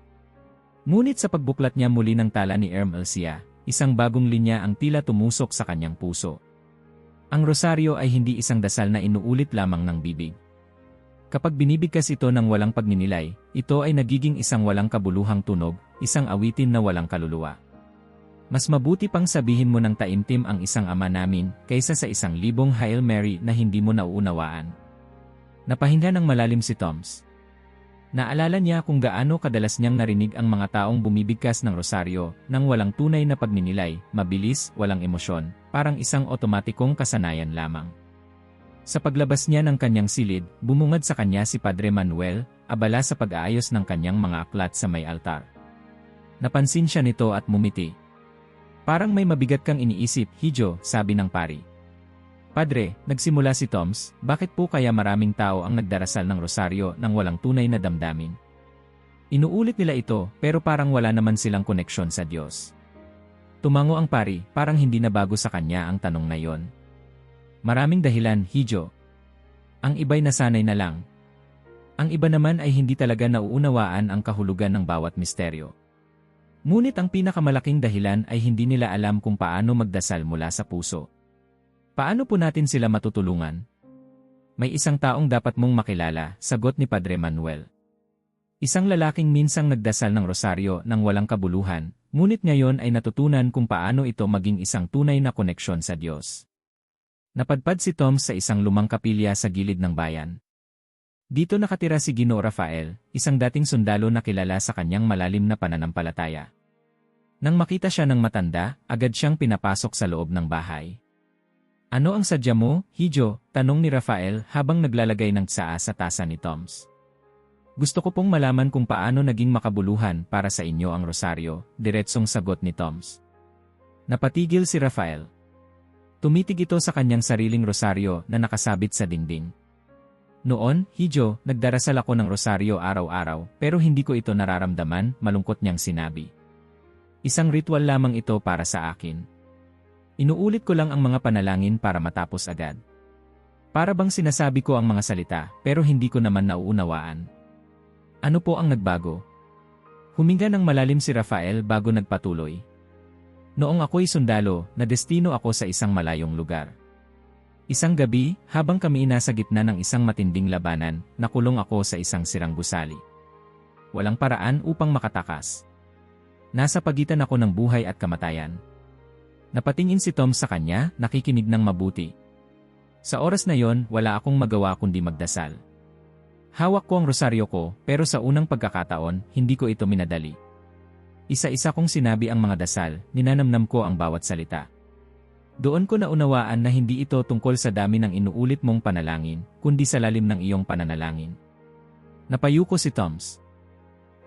Ngunit sa pagbuklat niya muli ng tala ni Ermelcia, isang bagong linya ang tila tumusok sa kanyang puso. Ang rosaryo ay hindi isang dasal na inuulit lamang ng bibig. Kapag binibigkas ito ng walang pagninilay, ito ay nagiging isang walang kabuluhang tunog, isang awitin na walang kaluluwa. Mas mabuti pang sabihin mo ng taimtim ang isang Ama namin, kaysa sa 1,000 Hail Mary na hindi mo nauunawaan. Napahinga ng malalim si Toms. Naalala niya kung gaano kadalas niyang narinig ang mga taong bumibigkas ng rosaryo, nang walang tunay na pagninilay, mabilis, walang emosyon, parang isang otomatikong kasanayan lamang. Sa paglabas niya ng kanyang silid, bumungad sa kanya si Padre Manuel, abala sa pag-aayos ng kanyang mga aklat sa may altar. Napansin siya nito at mumiti. "Parang may mabigat kang iniisip, Hijo," sabi ng pari. "Padre," nagsimula si Toms, "bakit po kaya maraming tao ang nagdarasal ng rosaryo nang walang tunay na damdamin? Inuulit nila ito, pero parang wala naman silang koneksyon sa Diyos." Tumango ang pari, parang hindi na bago sa kanya ang tanong na yon. "Maraming dahilan, Hijo. Ang iba'y nasanay na lang. Ang iba naman ay hindi talaga nauunawaan ang kahulugan ng bawat misteryo. Ngunit ang pinakamalaking dahilan ay hindi nila alam kung paano magdasal mula sa puso. Paano po natin sila matutulungan?" "May isang taong dapat mong makilala," sagot ni Padre Manuel. Isang lalaking minsang nagdasal ng rosaryo nang walang kabuluhan, ngunit ngayon ay natutunan kung paano ito maging isang tunay na koneksyon sa Diyos. Napadpad si Tom sa isang lumang kapilya sa gilid ng bayan. Dito nakatira si Ginoong Rafael, isang dating sundalo na kilala sa kanyang malalim na pananampalataya. Nang makita siya ng matanda, agad siyang pinapasok sa loob ng bahay. "Ano ang sadya mo, Hijo?" tanong ni Rafael habang naglalagay ng tsaa sa tasa ni Toms. "Gusto ko pong malaman kung paano naging makabuluhan para sa inyo ang rosaryo," diretsong sagot ni Toms. Napatigil si Rafael. Tumitig ito sa kanyang sariling rosaryo na nakasabit sa dingding. "Noon, Hijo, nagdarasal ako ng rosaryo araw-araw pero hindi ko ito nararamdaman," malungkot niyang sinabi. "Isang ritual lamang ito para sa akin. Inuulit ko lang ang mga panalangin para matapos agad. Para bang sinasabi ko ang mga salita pero hindi ko naman nauunawaan." "Ano po ang nagbago?" Huminga ng malalim si Rafael bago nagpatuloy. "Noong ako'y sundalo, nadestino ako sa isang malayong lugar. Isang gabi, habang kami nasa gitna ng isang matinding labanan, nakulong ako sa isang sirang gusali. Walang paraan upang makatakas. Nasa pagitan ako ng buhay at kamatayan." Napatingin si Tom sa kanya, nakikinig ng mabuti. "Sa oras na yon, wala akong magawa kundi magdasal. Hawak ko ang rosaryo ko, pero sa unang pagkakataon, hindi ko ito minadali. Isa-isa kong sinabi ang mga dasal, ninanamnam ko ang bawat salita. Doon ko naunawaan na hindi ito tungkol sa dami ng inuulit mong panalangin, kundi sa lalim ng iyong pananalangin." Napayuko si Toms.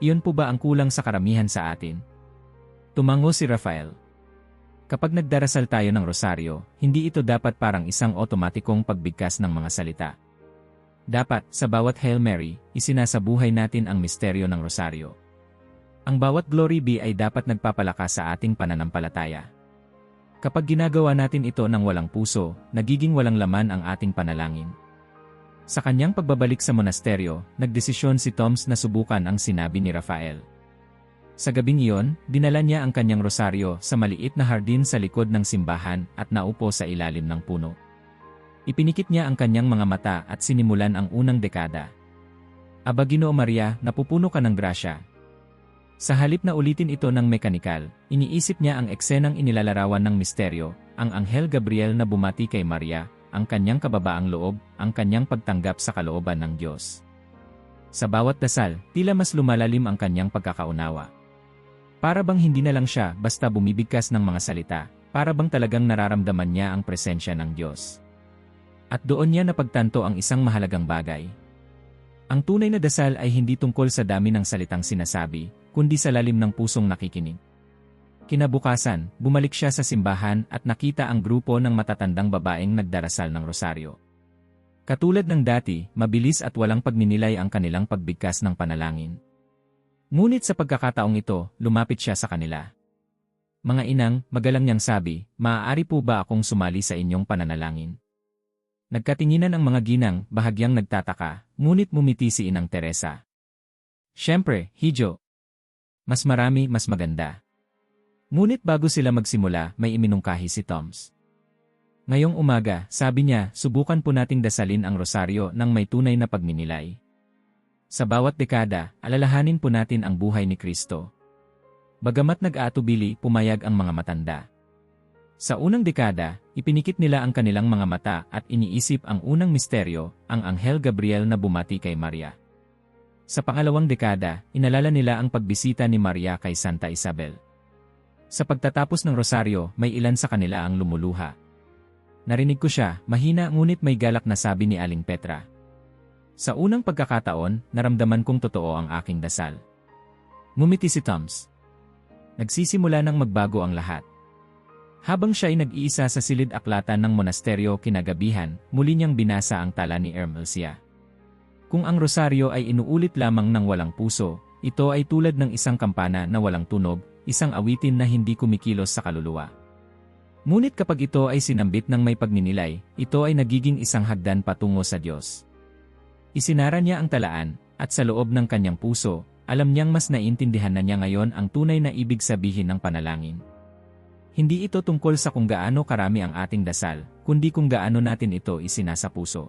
"Iyon po ba ang kulang sa karamihan sa atin?" Tumango si Rafael. "Kapag nagdarasal tayo ng rosaryo, hindi ito dapat parang isang otomatikong pagbigkas ng mga salita. Dapat, sa bawat Hail Mary, isinasabuhay natin ang misteryo ng rosaryo. Ang bawat Glory Be ay dapat nagpapalakas sa ating pananampalataya. Kapag ginagawa natin ito ng walang puso, nagiging walang laman ang ating panalangin." Sa kanyang pagbabalik sa monasteryo, nagdesisyon si Toms na subukan ang sinabi ni Rafael. Sa gabing iyon, dinala niya ang kanyang rosaryo sa maliit na hardin sa likod ng simbahan at naupo sa ilalim ng puno. Ipinikit niya ang kanyang mga mata at sinimulan ang unang dekada. "Aba Ginoo Maria, napupuno ka ng grasya." Sa halip na ulitin ito ng mekanikal, iniisip niya ang eksenang inilalarawan ng misteryo, ang Anghel Gabriel na bumati kay Maria, ang kanyang kababaang loob, ang kanyang pagtanggap sa kalooban ng Diyos. Sa bawat dasal, tila mas lumalalim ang kanyang pagkakaunawa. Para bang hindi na lang siya basta bumibigkas ng mga salita, para bang talagang nararamdaman niya ang presensya ng Diyos. At doon niya napagtanto ang isang mahalagang bagay. Ang tunay na dasal ay hindi tungkol sa dami ng salitang sinasabi, kundi sa lalim ng pusong nakikinig. Kinabukasan, bumalik siya sa simbahan at nakita ang grupo ng matatandang babaeng nagdarasal ng rosaryo. Katulad ng dati, mabilis at walang pagninilay ang kanilang pagbigkas ng panalangin. Ngunit sa pagkakataong ito, lumapit siya sa kanila. "Mga inang," magalang niyang sabi, "maaari po ba akong sumali sa inyong pananalangin?" Nagkatinginan ang mga ginang, bahagyang nagtataka, ngunit mumiti si Inang Teresa. "Siyempre, Hijo. Mas marami, mas maganda." Ngunit bago sila magsimula, may iminungkahi si Toms. "Ngayong umaga," sabi niya, "subukan po nating dasalin ang rosaryo ng may tunay na pagninilay. Sa bawat dekada, alalahanin po natin ang buhay ni Kristo." Bagamat nag-aatubili, pumayag ang mga matanda. Sa unang dekada, ipinikit nila ang kanilang mga mata at iniisip ang unang misteryo, ang Anghel Gabriel na bumati kay Maria. Sa pangalawang dekada, inalala nila ang pagbisita ni Maria kay Santa Isabel. Sa pagtatapos ng rosaryo, may ilan sa kanila ang lumuluha. "Narinig ko siya, mahina ngunit may galak na," sabi ni Aling Petra. "Sa unang pagkakataon, naramdaman kong totoo ang aking dasal." Ngumiti si Toms. Nagsisimula nang magbago ang lahat. Habang siya ay nag-iisa sa silid-aklatan ng monasteryo kinagabihan, muli niyang binasa ang tala ni Ermelcia. Kung ang rosaryo ay inuulit lamang ng walang puso, ito ay tulad ng isang kampana na walang tunog, isang awitin na hindi kumikilos sa kaluluwa. Ngunit kapag ito ay sinambit ng may pagninilay, ito ay nagiging isang hagdan patungo sa Diyos. Isinara niya ang talaan, at sa loob ng kanyang puso, alam niyang mas naiintindihan na niya ngayon ang tunay na ibig sabihin ng panalangin. Hindi ito tungkol sa kung gaano karami ang ating dasal, kundi kung gaano natin ito isinasa puso.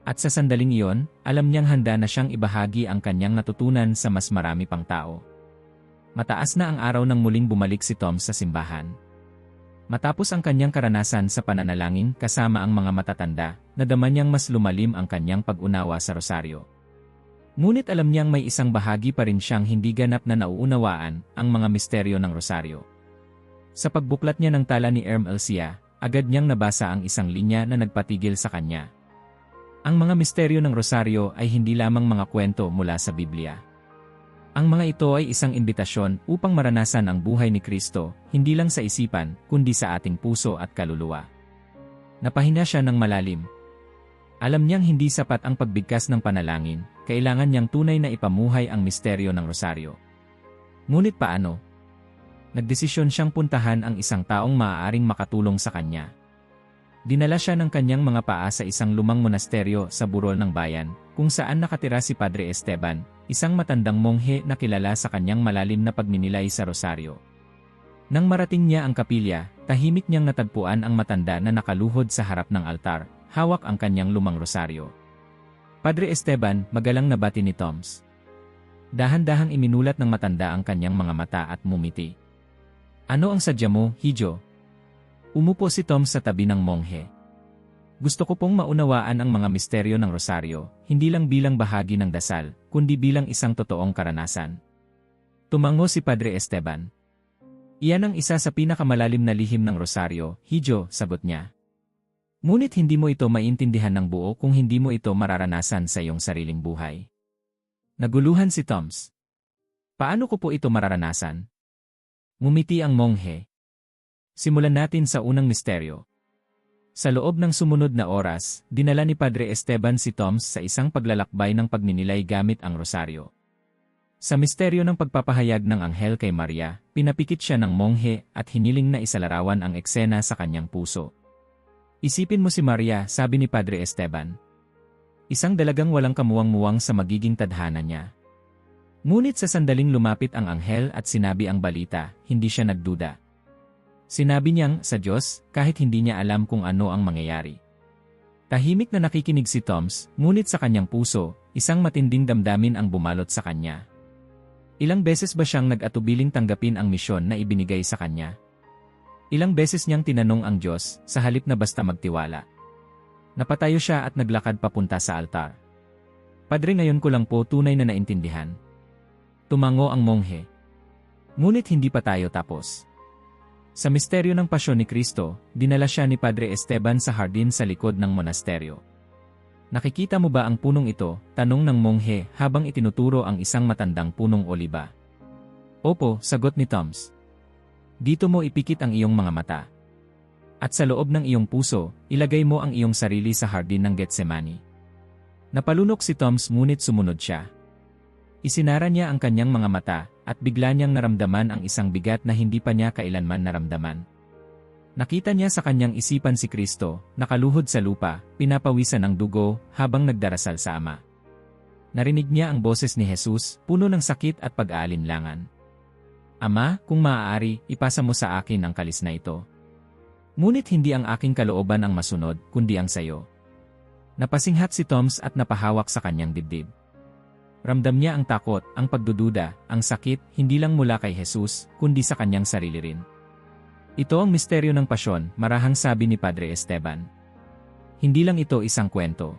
At sa sandaling iyon, alam niyang handa na siyang ibahagi ang kanyang natutunan sa mas marami pang tao. Mataas na ang araw nang muling bumalik si Tom sa simbahan. Matapos ang kanyang karanasan sa pananalangin kasama ang mga matatanda, nadama niyang mas lumalim ang kanyang pag-unawa sa rosaryo. Ngunit alam niyang may isang bahagi pa rin siyang hindi ganap na nauunawaan, ang mga misteryo ng rosaryo. Sa pagbuklat niya ng tala ni Erm Elsia, agad niyang nabasa ang isang linya na nagpatigil sa kanya. Ang mga misteryo ng rosaryo ay hindi lamang mga kwento mula sa Biblia. Ang mga ito ay isang imbitasyon upang maranasan ang buhay ni Kristo, hindi lang sa isipan, kundi sa ating puso at kaluluwa. Napahinga siya ng malalim. Alam niyang hindi sapat ang pagbigkas ng panalangin, kailangan niyang tunay na ipamuhay ang misteryo ng rosaryo. Ngunit paano? Nagdesisyon siyang puntahan ang isang taong maaaring makatulong sa kanya. Dinala siya ng kanyang mga paa sa isang lumang monasteryo sa burol ng bayan, kung saan nakatira si Padre Esteban, isang matandang monghe na kilala sa kanyang malalim na pagninilay sa rosaryo. Nang marating niya ang kapilya, tahimik niyang natagpuan ang matanda na nakaluhod sa harap ng altar, hawak ang kanyang lumang rosaryo. Padre Esteban, magalang nabati ni Toms. Dahan-dahang iminulat ng matanda ang kanyang mga mata at mumiti. Ano ang sadya mo, Hijo? Umupo si Tom sa tabi ng monghe. Gusto ko pong maunawaan ang mga misteryo ng rosaryo, hindi lang bilang bahagi ng dasal, kundi bilang isang totoong karanasan. Tumango si Padre Esteban. Iyan ang isa sa pinakamalalim na lihim ng rosaryo, Hijo, sagot niya. Ngunit hindi mo ito maintindihan ng buo kung hindi mo ito mararanasan sa iyong sariling buhay. Naguluhan si Toms. Paano ko po ito mararanasan? Ngumiti ang monghe. Simulan natin sa unang misteryo. Sa loob ng sumunod na oras, dinala ni Padre Esteban si Toms sa isang paglalakbay ng pagninilay gamit ang rosaryo. Sa misteryo ng pagpapahayag ng anghel kay Maria, pinapikit siya ng monghe at hiniling na isalarawan ang eksena sa kanyang puso. Isipin mo si Maria, sabi ni Padre Esteban. Isang dalagang walang kamuwang-muwang sa magiging tadhana niya. Ngunit sa sandaling lumapit ang anghel at sinabi ang balita, hindi siya nagduda. Sinabi niyang, sa Diyos, kahit hindi niya alam kung ano ang mangyayari. Tahimik na nakikinig si Toms, ngunit sa kanyang puso, isang matinding damdamin ang bumalot sa kanya. Ilang beses ba siyang nag-atubiling tanggapin ang misyon na ibinigay sa kanya? Ilang beses niyang tinanong ang Diyos, sa halip na basta magtiwala. Napatayo siya at naglakad papunta sa altar. Padre, ngayon ko lang po tunay na naintindihan. Tumango ang monghe. Ngunit hindi pa tayo tapos. Sa misteryo ng pasyon ni Kristo, dinala siya ni Padre Esteban sa hardin sa likod ng monasteryo. Nakikita mo ba ang punong ito? Tanong ng monghe habang itinuturo ang isang matandang punong oliba. Opo, sagot ni Toms. Dito mo ipikit ang iyong mga mata. At sa loob ng iyong puso, ilagay mo ang iyong sarili sa hardin ng Getsemani. Napalunok si Toms ngunit sumunod siya. Isinara niya ang kanyang mga mata, at bigla niyang naramdaman ang isang bigat na hindi pa niya kailanman naramdaman. Nakita niya sa kanyang isipan si Kristo, nakaluhod sa lupa, pinapawisan ng dugo, habang nagdarasal sa Ama. Narinig niya ang boses ni Jesus, puno ng sakit at pag-aalinlangan. Ama, kung maaari, ipasa mo sa akin ang kalis na ito. Ngunit hindi ang aking kalooban ang masunod, kundi ang sayo. Napasinghat si Toms at napahawak sa kanyang dibdib. Ramdam niya ang takot, ang pagdududa, ang sakit, hindi lang mula kay Jesus, kundi sa kanyang sarili rin. Ito ang misteryo ng pasyon, marahang sabi ni Padre Esteban. Hindi lang ito isang kwento.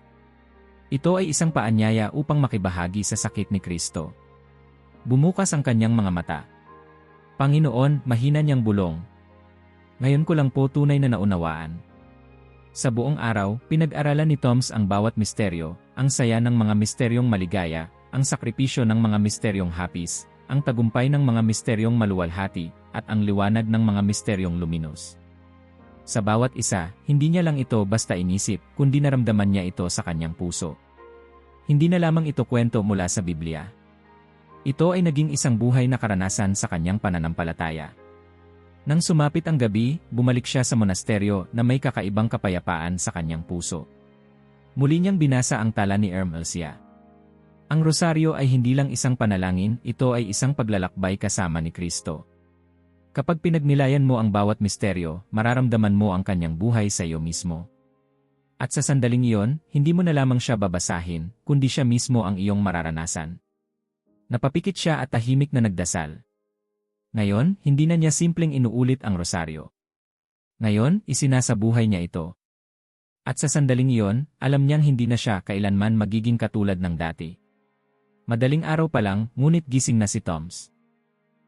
Ito ay isang paanyaya upang makibahagi sa sakit ni Kristo. Bumukas ang kanyang mga mata. Panginoon, mahina niyang bulong. Ngayon ko lang po tunay na naunawaan. Sa buong araw, pinag-aralan ni Toms ang bawat misteryo, ang saya ng mga misteryong maligaya, ang sakripisyo ng mga misteryong hapis, ang tagumpay ng mga misteryong maluwalhati, at ang liwanag ng mga misteryong luminos. Sa bawat isa, hindi niya lang ito basta inisip, kundi naramdaman niya ito sa kanyang puso. Hindi na lamang ito kwento mula sa Biblia. Ito ay naging isang buhay na karanasan sa kanyang pananampalataya. Nang sumapit ang gabi, bumalik siya sa monasteryo na may kakaibang kapayapaan sa kanyang puso. Muli niyang binasa ang tala ni Erm Elsia. Ang rosaryo ay hindi lang isang panalangin, ito ay isang paglalakbay kasama ni Kristo. Kapag pinagnilayan mo ang bawat misteryo, mararamdaman mo ang kanyang buhay sa iyo mismo. At sa sandaling iyon, hindi mo na lamang siya babasahin, kundi siya mismo ang iyong mararanasan. Napapikit siya at tahimik na nagdasal. Ngayon, hindi na niya simpleng inuulit ang rosaryo. Ngayon, isinasabuhay niya ito. At sa sandaling iyon, alam niyang hindi na siya kailanman magiging katulad ng dati. Madaling araw pa lang, ngunit gising na si Toms.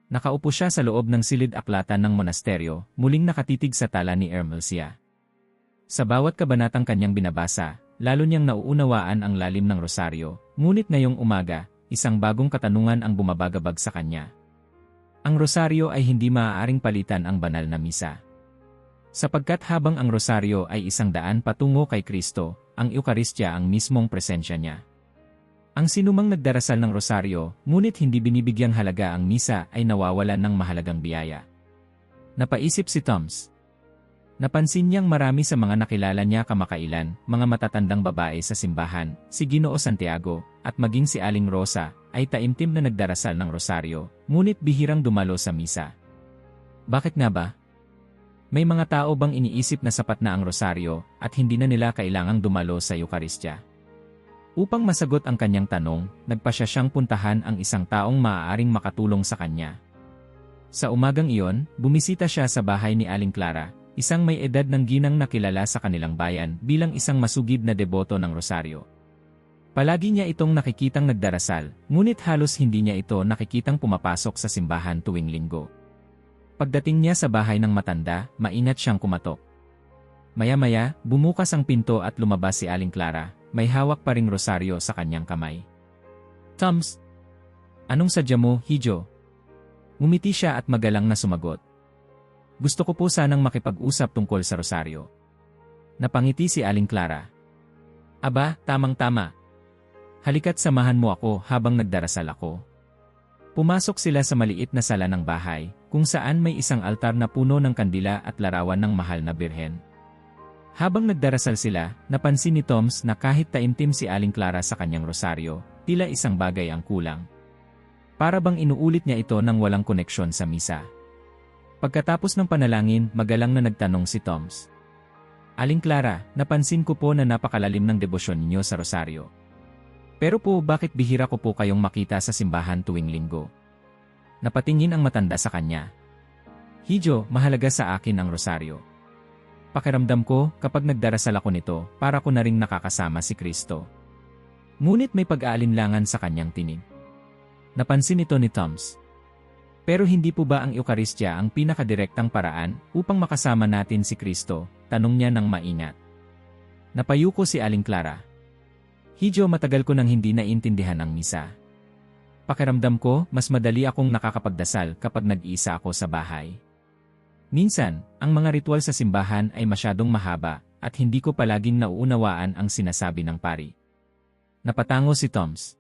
Nakaupo siya sa loob ng silid-aklatan ng monasteryo, muling nakatitig sa tala ni Ermelsia. Sa bawat kabanatang kanyang binabasa, lalo niyang nauunawaan ang lalim ng rosaryo, ngunit ngayong umaga, isang bagong katanungan ang bumabagabag sa kanya. Ang rosaryo ay hindi maaaring palitan ang banal na misa. Sapagkat habang ang rosaryo ay isang daan patungo kay Kristo, ang Eukaristya ang mismong presensya niya. Ang sinumang nagdarasal ng rosaryo, ngunit hindi binibigyang halaga ang misa ay nawawalan ng mahalagang biyaya. Napaisip si Toms. Napansin niyang marami sa mga nakilala niya kamakailan, mga matatandang babae sa simbahan, si Ginoo Santiago, at maging si Aling Rosa, ay taimtim na nagdarasal ng rosaryo, ngunit bihirang dumalo sa misa. Bakit nga ba? May mga tao bang iniisip na sapat na ang rosaryo at hindi na nila kailangang dumalo sa Eukaristya? Upang masagot ang kanyang tanong, nagpasya siyang puntahan ang isang taong maaaring makatulong sa kanya. Sa umagang iyon, bumisita siya sa bahay ni Aling Clara, isang may edad ng ginang na kilala sa kanilang bayan bilang isang masugid na deboto ng rosaryo. Palagi niya itong nakikitang nagdarasal, ngunit halos hindi niya ito nakikitang pumapasok sa simbahan tuwing linggo. Pagdating niya sa bahay ng matanda, maingat siyang kumatok. Maya-maya, bumukas ang pinto at lumabas si Aling Clara, may hawak pa ring rosaryo sa kanyang kamay. "Toms, anong sadya mo, Hijo?" Ngumiti siya at magalang na sumagot. "Gusto ko po sanang makipag-usap tungkol sa rosaryo." Napangiti si Aling Clara. "Aba, tamang-tama. Halika't samahan mo ako habang nagdarasal ako." Pumasok sila sa maliit na sala ng bahay, kung saan may isang altar na puno ng kandila at larawan ng mahal na birhen. Habang nagdarasal sila, napansin ni Toms na kahit taimtim si Aling Clara sa kanyang rosaryo, tila isang bagay ang kulang. Para bang inuulit niya ito nang walang koneksyon sa misa. Pagkatapos ng panalangin, magalang na nagtanong si Toms. "Aling Clara, napansin ko po na napakalalim ng debosyon ninyo sa rosaryo. Pero po bakit bihira ko po kayong makita sa simbahan tuwing linggo?" Napatingin ang matanda sa kanya. "Hijo, mahalaga sa akin ang rosaryo. Pakiramdam ko, kapag nagdarasal ako nito, para ko na ring nakakasama si Kristo." Ngunit may pag-aalinlangan sa kanyang tinig. Napansin ito ni Toms. "Pero hindi po ba ang Eukaristya ang pinakadirektang paraan upang makasama natin si Kristo?" tanong niya ng maingat. Napayuko si Aling Clara. "Hijo, matagal ko nang hindi naiintindihan ang misa. Pakiramdam ko, mas madali akong nakakapagdasal kapag nag-iisa ako sa bahay. Minsan, ang mga ritual sa simbahan ay masyadong mahaba at hindi ko palaging nauunawaan ang sinasabi ng pari." Napatango si Toms.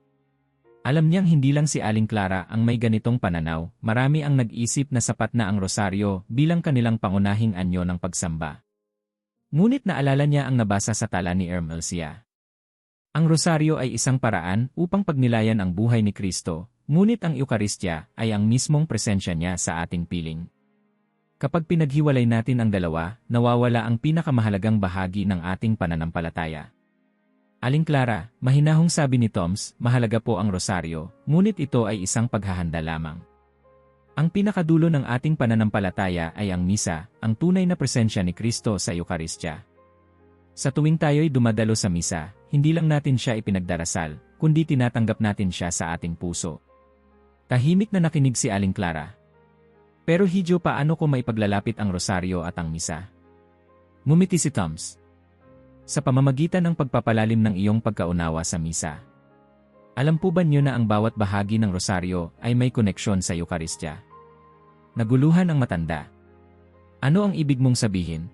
Alam niyang hindi lang si Aling Clara ang may ganitong pananaw, marami ang nag-isip na sapat na ang rosaryo bilang kanilang pangunahing anyo ng pagsamba. Ngunit naalala niya ang nabasa sa tala ni Ermelsia. Ang rosaryo ay isang paraan upang pagnilayan ang buhay ni Kristo, ngunit ang Eukaristya ay ang mismong presensya niya sa ating piling. Kapag pinaghiwalay natin ang dalawa, nawawala ang pinakamahalagang bahagi ng ating pananampalataya. Aling Clara, mahinahong sabi ni Toms, mahalaga po ang rosaryo, ngunit ito ay isang paghahanda lamang. Ang pinakadulo ng ating pananampalataya ay ang misa, ang tunay na presensya ni Kristo sa Eukaristya. Sa tuwing tayo'y dumadalo sa misa, hindi lang natin siya ipinagdarasal, kundi tinatanggap natin siya sa ating puso. Tahimik na nakinig si Aling Clara. "Pero Hijo, paano ko maipaglalapit ang rosaryo at ang misa?" Ngumiti si Toms. "Sa pamamagitan ng pagpapalalim ng iyong pagkaunawa sa misa. Alam po ba niyo na ang bawat bahagi ng rosaryo ay may koneksyon sa Eukaristya?" Naguluhan ang matanda. "Ano ang ibig mong sabihin?"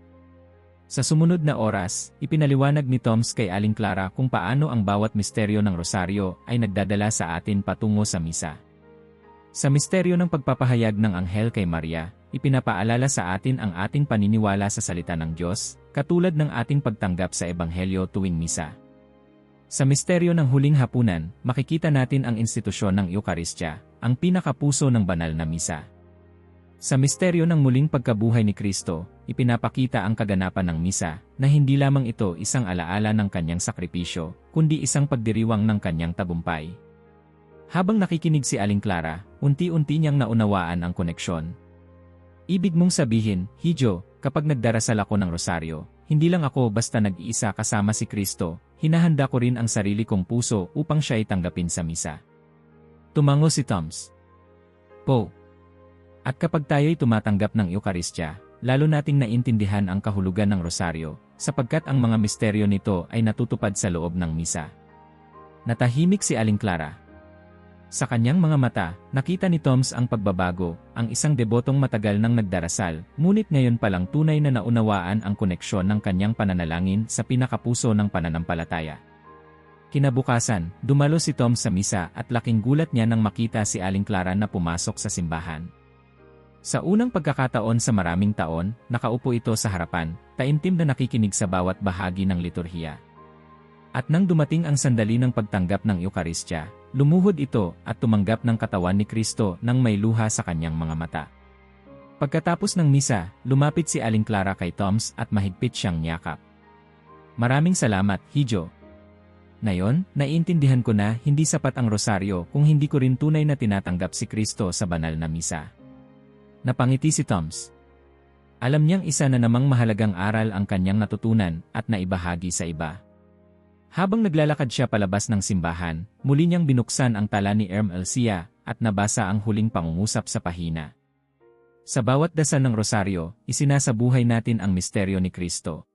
Sa sumunod na oras, ipinaliwanag ni Toms kay Aling Clara kung paano ang bawat misteryo ng rosaryo ay nagdadala sa atin patungo sa misa. Sa misteryo ng pagpapahayag ng anghel kay Maria, ipinapaalala sa atin ang ating paniniwala sa salita ng Diyos, katulad ng ating pagtanggap sa Ebanghelyo tuwing misa. Sa misteryo ng huling hapunan, makikita natin ang institusyon ng Eukaristya, ang pinakapuso ng banal na misa. Sa misteryo ng muling pagkabuhay ni Kristo, ipinapakita ang kaganapan ng misa, na hindi lamang ito isang alaala ng kanyang sakripisyo, kundi isang pagdiriwang ng kanyang tagumpay. Habang nakikinig si Aling Clara, unti-unti niyang naunawaan ang koneksyon. "Ibig mong sabihin, Hijo, kapag nagdarasal ako ng rosaryo, hindi lang ako basta nag-iisa kasama si Kristo, hinahanda ko rin ang sarili kong puso upang siya ay tanggapin sa misa. Tumango si Toms. Po. At kapag tayo'y tumatanggap ng Eukaristya, lalo nating naintindihan ang kahulugan ng rosaryo, sapagkat ang mga misteryo nito ay natutupad sa loob ng misa. Natahimik si Aling Clara. Sa kanyang mga mata, nakita ni Toms ang pagbabago, ang isang debotong matagal nang nagdarasal, ngunit ngayon palang tunay na naunawaan ang koneksyon ng kanyang pananalangin sa pinakapuso ng pananampalataya. Kinabukasan, dumalo si Toms sa misa at laking gulat niya nang makita si Aling Clara na pumasok sa simbahan. Sa unang pagkakataon sa maraming taon, nakaupo ito sa harapan, taimtim na nakikinig sa bawat bahagi ng liturhiya. At nang dumating ang sandali ng pagtanggap ng Eukaristya, lumuhod ito at tumanggap ng katawan ni Kristo nang may luha sa kanyang mga mata. Pagkatapos ng misa, lumapit si Aling Clara kay Toms at mahigpit siyang niyakap. Maraming salamat, Hijo. Ngayon, naiintindihan ko na hindi sapat ang rosaryo kung hindi ko rin tunay na tinatanggap si Kristo sa banal na misa. Napangiti si Toms. Alam niyang isa na namang mahalagang aral ang kanyang natutunan at naibahagi sa iba. Habang naglalakad siya palabas ng simbahan, muli niyang binuksan ang tala ni Ermelcia at nabasa ang huling pangungusap sa pahina. Sa bawat dasal ng rosaryo, isinasabuhay natin ang misteryo ni Kristo.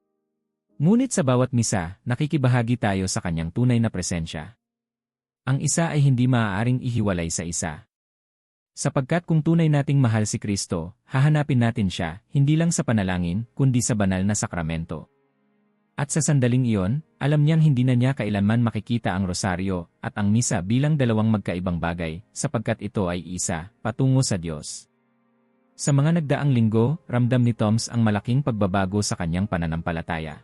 Ngunit sa bawat misa, nakikibahagi tayo sa kanyang tunay na presensya. Ang isa ay hindi maaaring ihiwalay sa isa. Sapagkat kung tunay nating mahal si Kristo, hahanapin natin siya, hindi lang sa panalangin, kundi sa banal na sakramento. At sa sandaling iyon, alam niyang hindi na niya kailanman makikita ang rosaryo at ang misa bilang dalawang magkaibang bagay, sapagkat ito ay isa, patungo sa Diyos. Sa mga nagdaang linggo, ramdam ni Toms ang malaking pagbabago sa kanyang pananampalataya.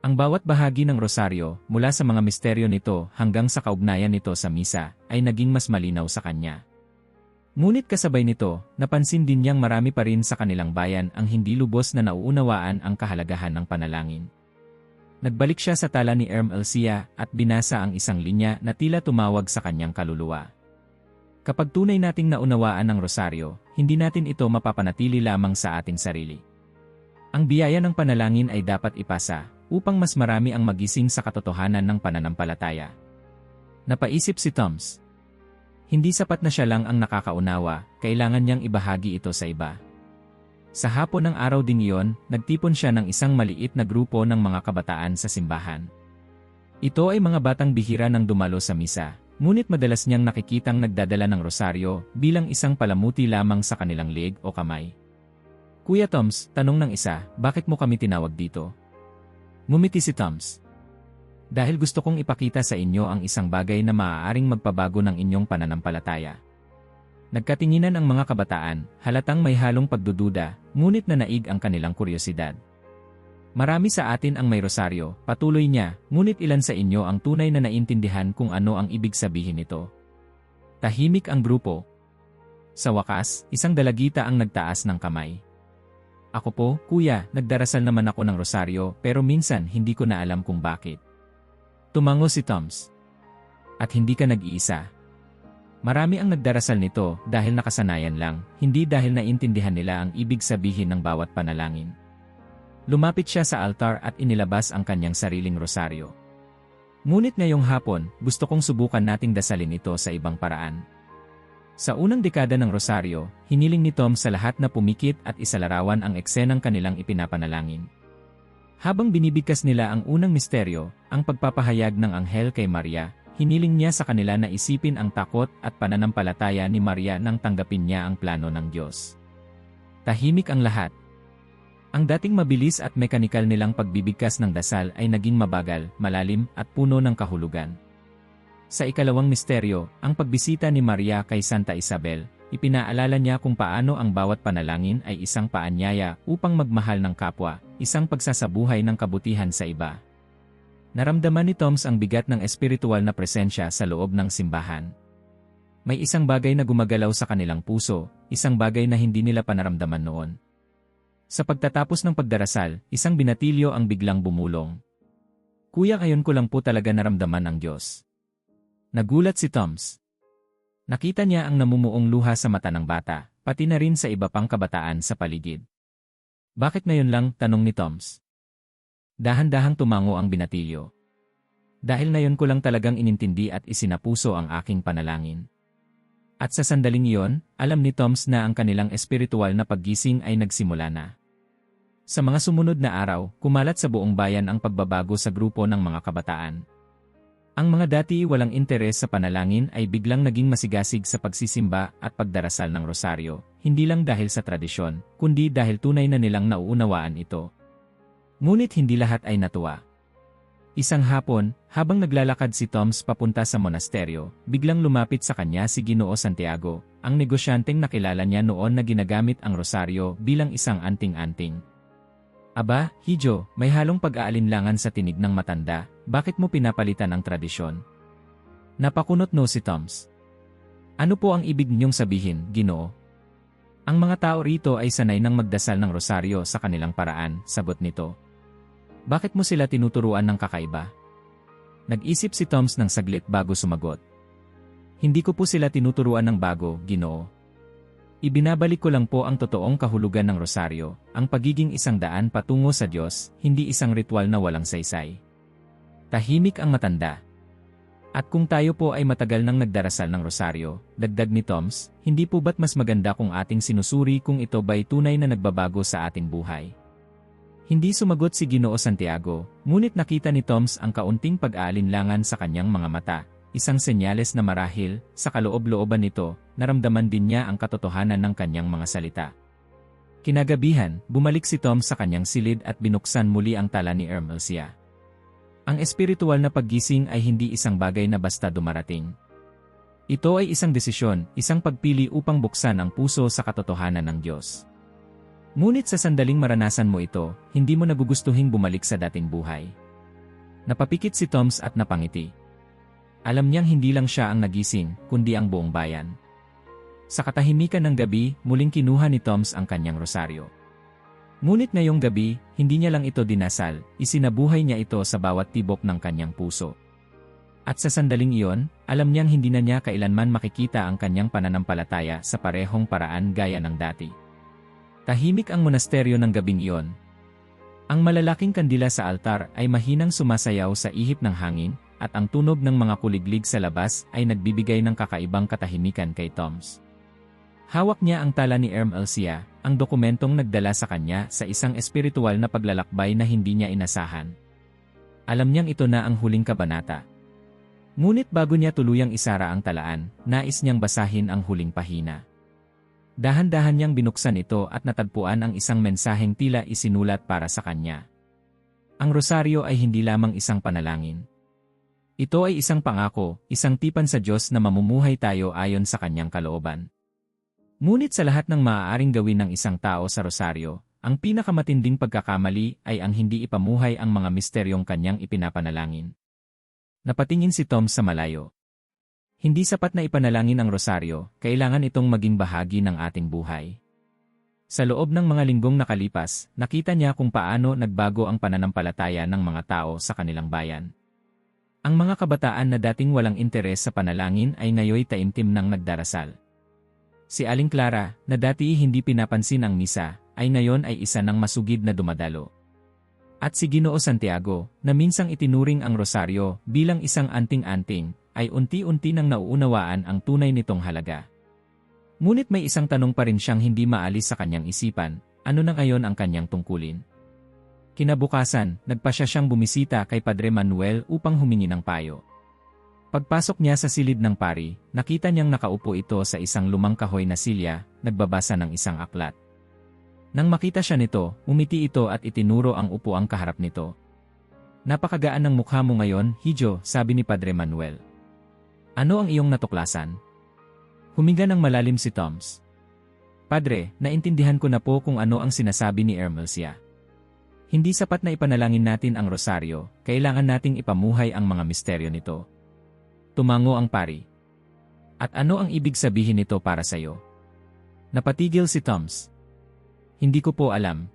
Ang bawat bahagi ng rosaryo, mula sa mga misteryo nito hanggang sa kaugnayan nito sa misa, ay naging mas malinaw sa kanya. Ngunit kasabay nito, napansin din niyang marami pa rin sa kanilang bayan ang hindi lubos na nauunawaan ang kahalagahan ng panalangin. Nagbalik siya sa tala ni Ermelcia at binasa ang isang linya na tila tumawag sa kanyang kaluluwa. Kapag tunay nating naunawaan ang rosaryo, hindi natin ito mapapanatili lamang sa ating sarili. Ang biyaya ng panalangin ay dapat ipasa, upang mas marami ang magising sa katotohanan ng pananampalataya. Napaisip si Toms. Hindi sapat na siya lang ang nakakaunawa, kailangan niyang ibahagi ito sa iba. Sa hapon ng araw ding iyon, nagtipon siya ng isang maliit na grupo ng mga kabataan sa simbahan. Ito ay mga batang bihira nang dumalo sa misa, ngunit madalas niyang nakikitang nagdadala ng rosaryo bilang isang palamuti lamang sa kanilang leeg o kamay. Kuya Toms, tanong ng isa, bakit mo kami tinawag dito? Ngumiti si Toms. Dahil gusto kong ipakita sa inyo ang isang bagay na maaaring magpabago ng inyong pananampalataya. Nagkatinginan ang mga kabataan, halatang may halong pagdududa, ngunit nanaig ang kanilang kuryosidad. Marami sa atin ang may rosaryo, patuloy niya, ngunit ilan sa inyo ang tunay na naintindihan kung ano ang ibig sabihin nito. Tahimik ang grupo. Sa wakas, isang dalagita ang nagtaas ng kamay. Ako po, kuya, nagdarasal naman ako ng rosaryo pero minsan hindi ko na alam kung bakit. Tumango si Toms. At hindi ka nag-iisa. Marami ang nagdarasal nito dahil nakasanayan lang, hindi dahil naintindihan nila ang ibig sabihin ng bawat panalangin. Lumapit siya sa altar at inilabas ang kanyang sariling rosaryo. Ngunit ngayong hapon, gusto kong subukan nating dasalin ito sa ibang paraan. Sa unang dekada ng rosaryo, hiniling ni Tom sa lahat na pumikit at isalarawan ang eksenang kanilang ipinapanalangin. Habang binibigkas nila ang unang misteryo, ang pagpapahayag ng anghel kay Maria, hiniling niya sa kanila na isipin ang takot at pananampalataya ni Maria nang tanggapin niya ang plano ng Diyos. Tahimik ang lahat. Ang dating mabilis at mekanikal nilang pagbibigkas ng dasal ay naging mabagal, malalim at puno ng kahulugan. Sa ikalawang misteryo, ang pagbisita ni Maria kay Santa Isabel, ipinaalala niya kung paano ang bawat panalangin ay isang paanyaya upang magmahal ng kapwa, isang pagsasabuhay ng kabutihan sa iba. Naramdaman ni Toms ang bigat ng espiritual na presensya sa loob ng simbahan. May isang bagay na gumagalaw sa kanilang puso, isang bagay na hindi nila panaramdaman noon. Sa pagtatapos ng pagdarasal, isang binatilyo ang biglang bumulong. Kuya, ngayon ko lang po talaga naramdaman ang Diyos. Nagulat si Toms. Nakita niya ang namumuong luha sa mata ng bata, pati na rin sa iba pang kabataan sa paligid. Bakit ngayon lang? Tanong ni Toms. Dahan-dahang tumango ang binatilyo. Dahil ngayon ko lang talagang inintindi at isinapuso ang aking panalangin. At sa sandaling iyon, alam ni Toms na ang kanilang espiritual na paggising ay nagsimula na. Sa mga sumunod na araw, kumalat sa buong bayan ang pagbabago sa grupo ng mga kabataan. Ang mga dati walang interes sa panalangin ay biglang naging masigasig sa pagsisimba at pagdarasal ng rosaryo, hindi lang dahil sa tradisyon, kundi dahil tunay na nilang nauunawaan ito. Ngunit hindi lahat ay natuwa. Isang hapon, habang naglalakad si Toms papunta sa monasteryo, biglang lumapit sa kanya si Ginoo Santiago, ang negosyanteng nakilala niya noon na ginagamit ang rosaryo bilang isang anting-anting. Aba, Hijo, may halong pag-aalinlangan sa tinig ng matanda, bakit mo pinapalitan ang tradisyon? Napakunot no si Toms. Ano po ang ibig niyong sabihin, Ginoo? Ang mga tao rito ay sanay ng magdasal ng rosaryo sa kanilang paraan, sagot nito. Bakit mo sila tinuturuan ng kakaiba? Nag-isip si Toms ng saglit bago sumagot. Hindi ko po sila tinuturuan ng bago, Ginoo. Ibinabalik ko lang po ang totoong kahulugan ng rosaryo, ang pagiging isang daan patungo sa Diyos, hindi isang ritual na walang saysay. Tahimik ang matanda. At kung tayo po ay matagal nang nagdarasal ng rosaryo, dagdag ni Toms, hindi po ba't mas maganda kung ating sinusuri kung ito ba'y tunay na nagbabago sa ating buhay? Hindi sumagot si Ginoo Santiago, ngunit nakita ni Toms ang kaunting pag-aalinlangan sa kanyang mga mata. Isang senyales na marahil, sa kaloob-looban nito, naramdaman din niya ang katotohanan ng kanyang mga salita. Kinagabihan, bumalik si Tom sa kanyang silid at binuksan muli ang tala ni Ermelsia. Ang espiritual na paggising ay hindi isang bagay na basta dumarating. Ito ay isang desisyon, isang pagpili upang buksan ang puso sa katotohanan ng Diyos. Ngunit sa sandaling maranasan mo ito, hindi mo nagugustuhing bumalik sa dating buhay. Napapikit si Toms at napangiti. Alam niyang hindi lang siya ang nagising, kundi ang buong bayan. Sa katahimikan ng gabi, muling kinuha ni Toms ang kanyang rosaryo. Ngunit ngayong gabi, hindi niya lang ito dinasal, isinabuhay niya ito sa bawat tibok ng kanyang puso. At sa sandaling iyon, alam niyang hindi na niya kailanman makikita ang kanyang pananampalataya sa parehong paraan gaya ng dati. Tahimik ang monasteryo ng gabing iyon. Ang malalaking kandila sa altar ay mahinang sumasayaw sa ihip ng hangin, at ang tunog ng mga kuliglig sa labas ay nagbibigay ng kakaibang katahimikan kay Toms. Hawak niya ang tala ni Ermelsia, ang dokumentong nagdala sa kanya sa isang espiritual na paglalakbay na hindi niya inasahan. Alam niyang ito na ang huling kabanata. Ngunit bago niya tuluyang isara ang talaan, nais niyang basahin ang huling pahina. Dahan-dahan niyang binuksan ito at natagpuan ang isang mensaheng tila isinulat para sa kanya. Ang rosaryo ay hindi lamang isang panalangin. Ito ay isang pangako, isang tipan sa Diyos na mamumuhay tayo ayon sa kanyang kalooban. Ngunit sa lahat ng maaaring gawin ng isang tao sa rosaryo, ang pinakamatinding pagkakamali ay ang hindi ipamuhay ang mga misteryong kanyang ipinapanalangin. Napatingin si Tom sa malayo. Hindi sapat na ipanalangin ang rosaryo, kailangan itong maging bahagi ng ating buhay. Sa loob ng mga linggong nakalipas, nakita niya kung paano nagbago ang pananampalataya ng mga tao sa kanilang bayan. Ang mga kabataan na dating walang interes sa panalangin ay ngayoy taimtim nang nagdarasal. Si Aling Clara, na dati hindi pinapansin ang misa, ay ngayon ay isa ng masugid na dumadalo. At si Ginoo Santiago, na minsang itinuring ang rosaryo bilang isang anting-anting, ay unti-unti nang nauunawaan ang tunay nitong halaga. Ngunit may isang tanong pa rin siyang hindi maalis sa kanyang isipan, ano na ngayon ang kanyang tungkulin? Kinabukasan, nagpasya siyang bumisita kay Padre Manuel upang humingi ng payo. Pagpasok niya sa silid ng pari, nakita niyang nakaupo ito sa isang lumang kahoy na silya, nagbabasa ng isang aklat. Nang makita siya nito, umiti ito at itinuro ang upuang kaharap nito. Napakagaan ng mukha mo ngayon, Hijo, sabi ni Padre Manuel. Ano ang iyong natuklasan? Huminga ng malalim si Toms. Padre, naintindihan ko na po kung ano ang sinasabi ni Ermelsia. Hindi sapat na ipanalangin natin ang rosaryo, kailangan nating ipamuhay ang mga misteryo nito. Tumango ang pari. At ano ang ibig sabihin nito para sa'yo? Napatigil si Toms. Hindi ko po alam.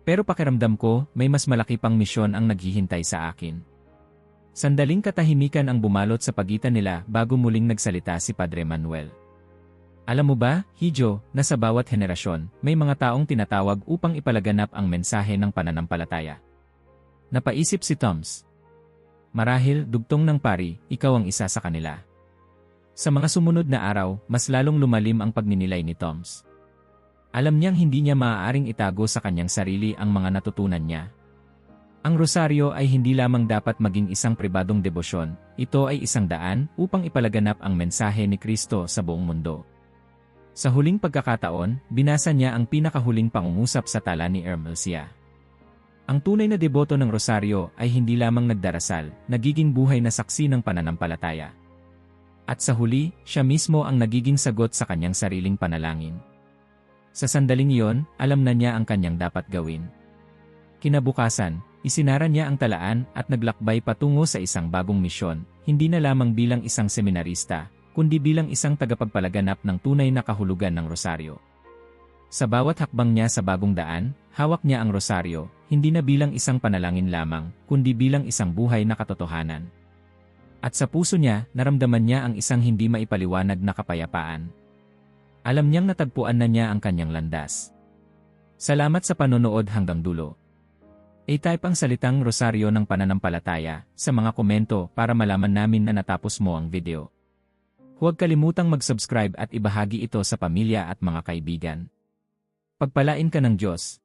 Pero pakiramdam ko, may mas malaki pang misyon ang naghihintay sa akin. Sandaling katahimikan ang bumalot sa pagitan nila bago muling nagsalita si Padre Manuel. Alam mo ba, Hijo, na sa bawat henerasyon, may mga taong tinatawag upang ipalaganap ang mensahe ng pananampalataya. Napaisip si Toms. Marahil, dugtong ng pari, ikaw ang isa sa kanila. Sa mga sumunod na araw, mas lalong lumalim ang pagninilay ni Toms. Alam niyang hindi niya maaaring itago sa kanyang sarili ang mga natutunan niya. Ang rosaryo ay hindi lamang dapat maging isang pribadong debosyon, ito ay isang daan upang ipalaganap ang mensahe ni Kristo sa buong mundo. Sa huling pagkakataon, binasa niya ang pinakahuling pangungusap sa tala ni Hermelsia. Ang tunay na deboto ng rosaryo ay hindi lamang nagdarasal, nagiging buhay na saksi ng pananampalataya. At sa huli, siya mismo ang nagiging sagot sa kanyang sariling panalangin. Sa sandaling iyon, alam na niya ang kanyang dapat gawin. Kinabukasan, isinara niya ang talaan at naglakbay patungo sa isang bagong misyon, hindi na lamang bilang isang seminarista, kundi bilang isang tagapagpalaganap ng tunay na kahulugan ng rosaryo. Sa bawat hakbang niya sa bagong daan, hawak niya ang rosaryo, hindi na bilang isang panalangin lamang, kundi bilang isang buhay na katotohanan. At sa puso niya, naramdaman niya ang isang hindi maipaliwanag na kapayapaan. Alam niyang natagpuan na niya ang kanyang landas. Salamat sa panonood hanggang dulo. I-type ang salitang rosaryo ng pananampalataya sa mga komento para malaman namin na natapos mo ang video. Huwag kalimutang mag-subscribe at ibahagi ito sa pamilya at mga kaibigan. Pagpalain ka ng Diyos.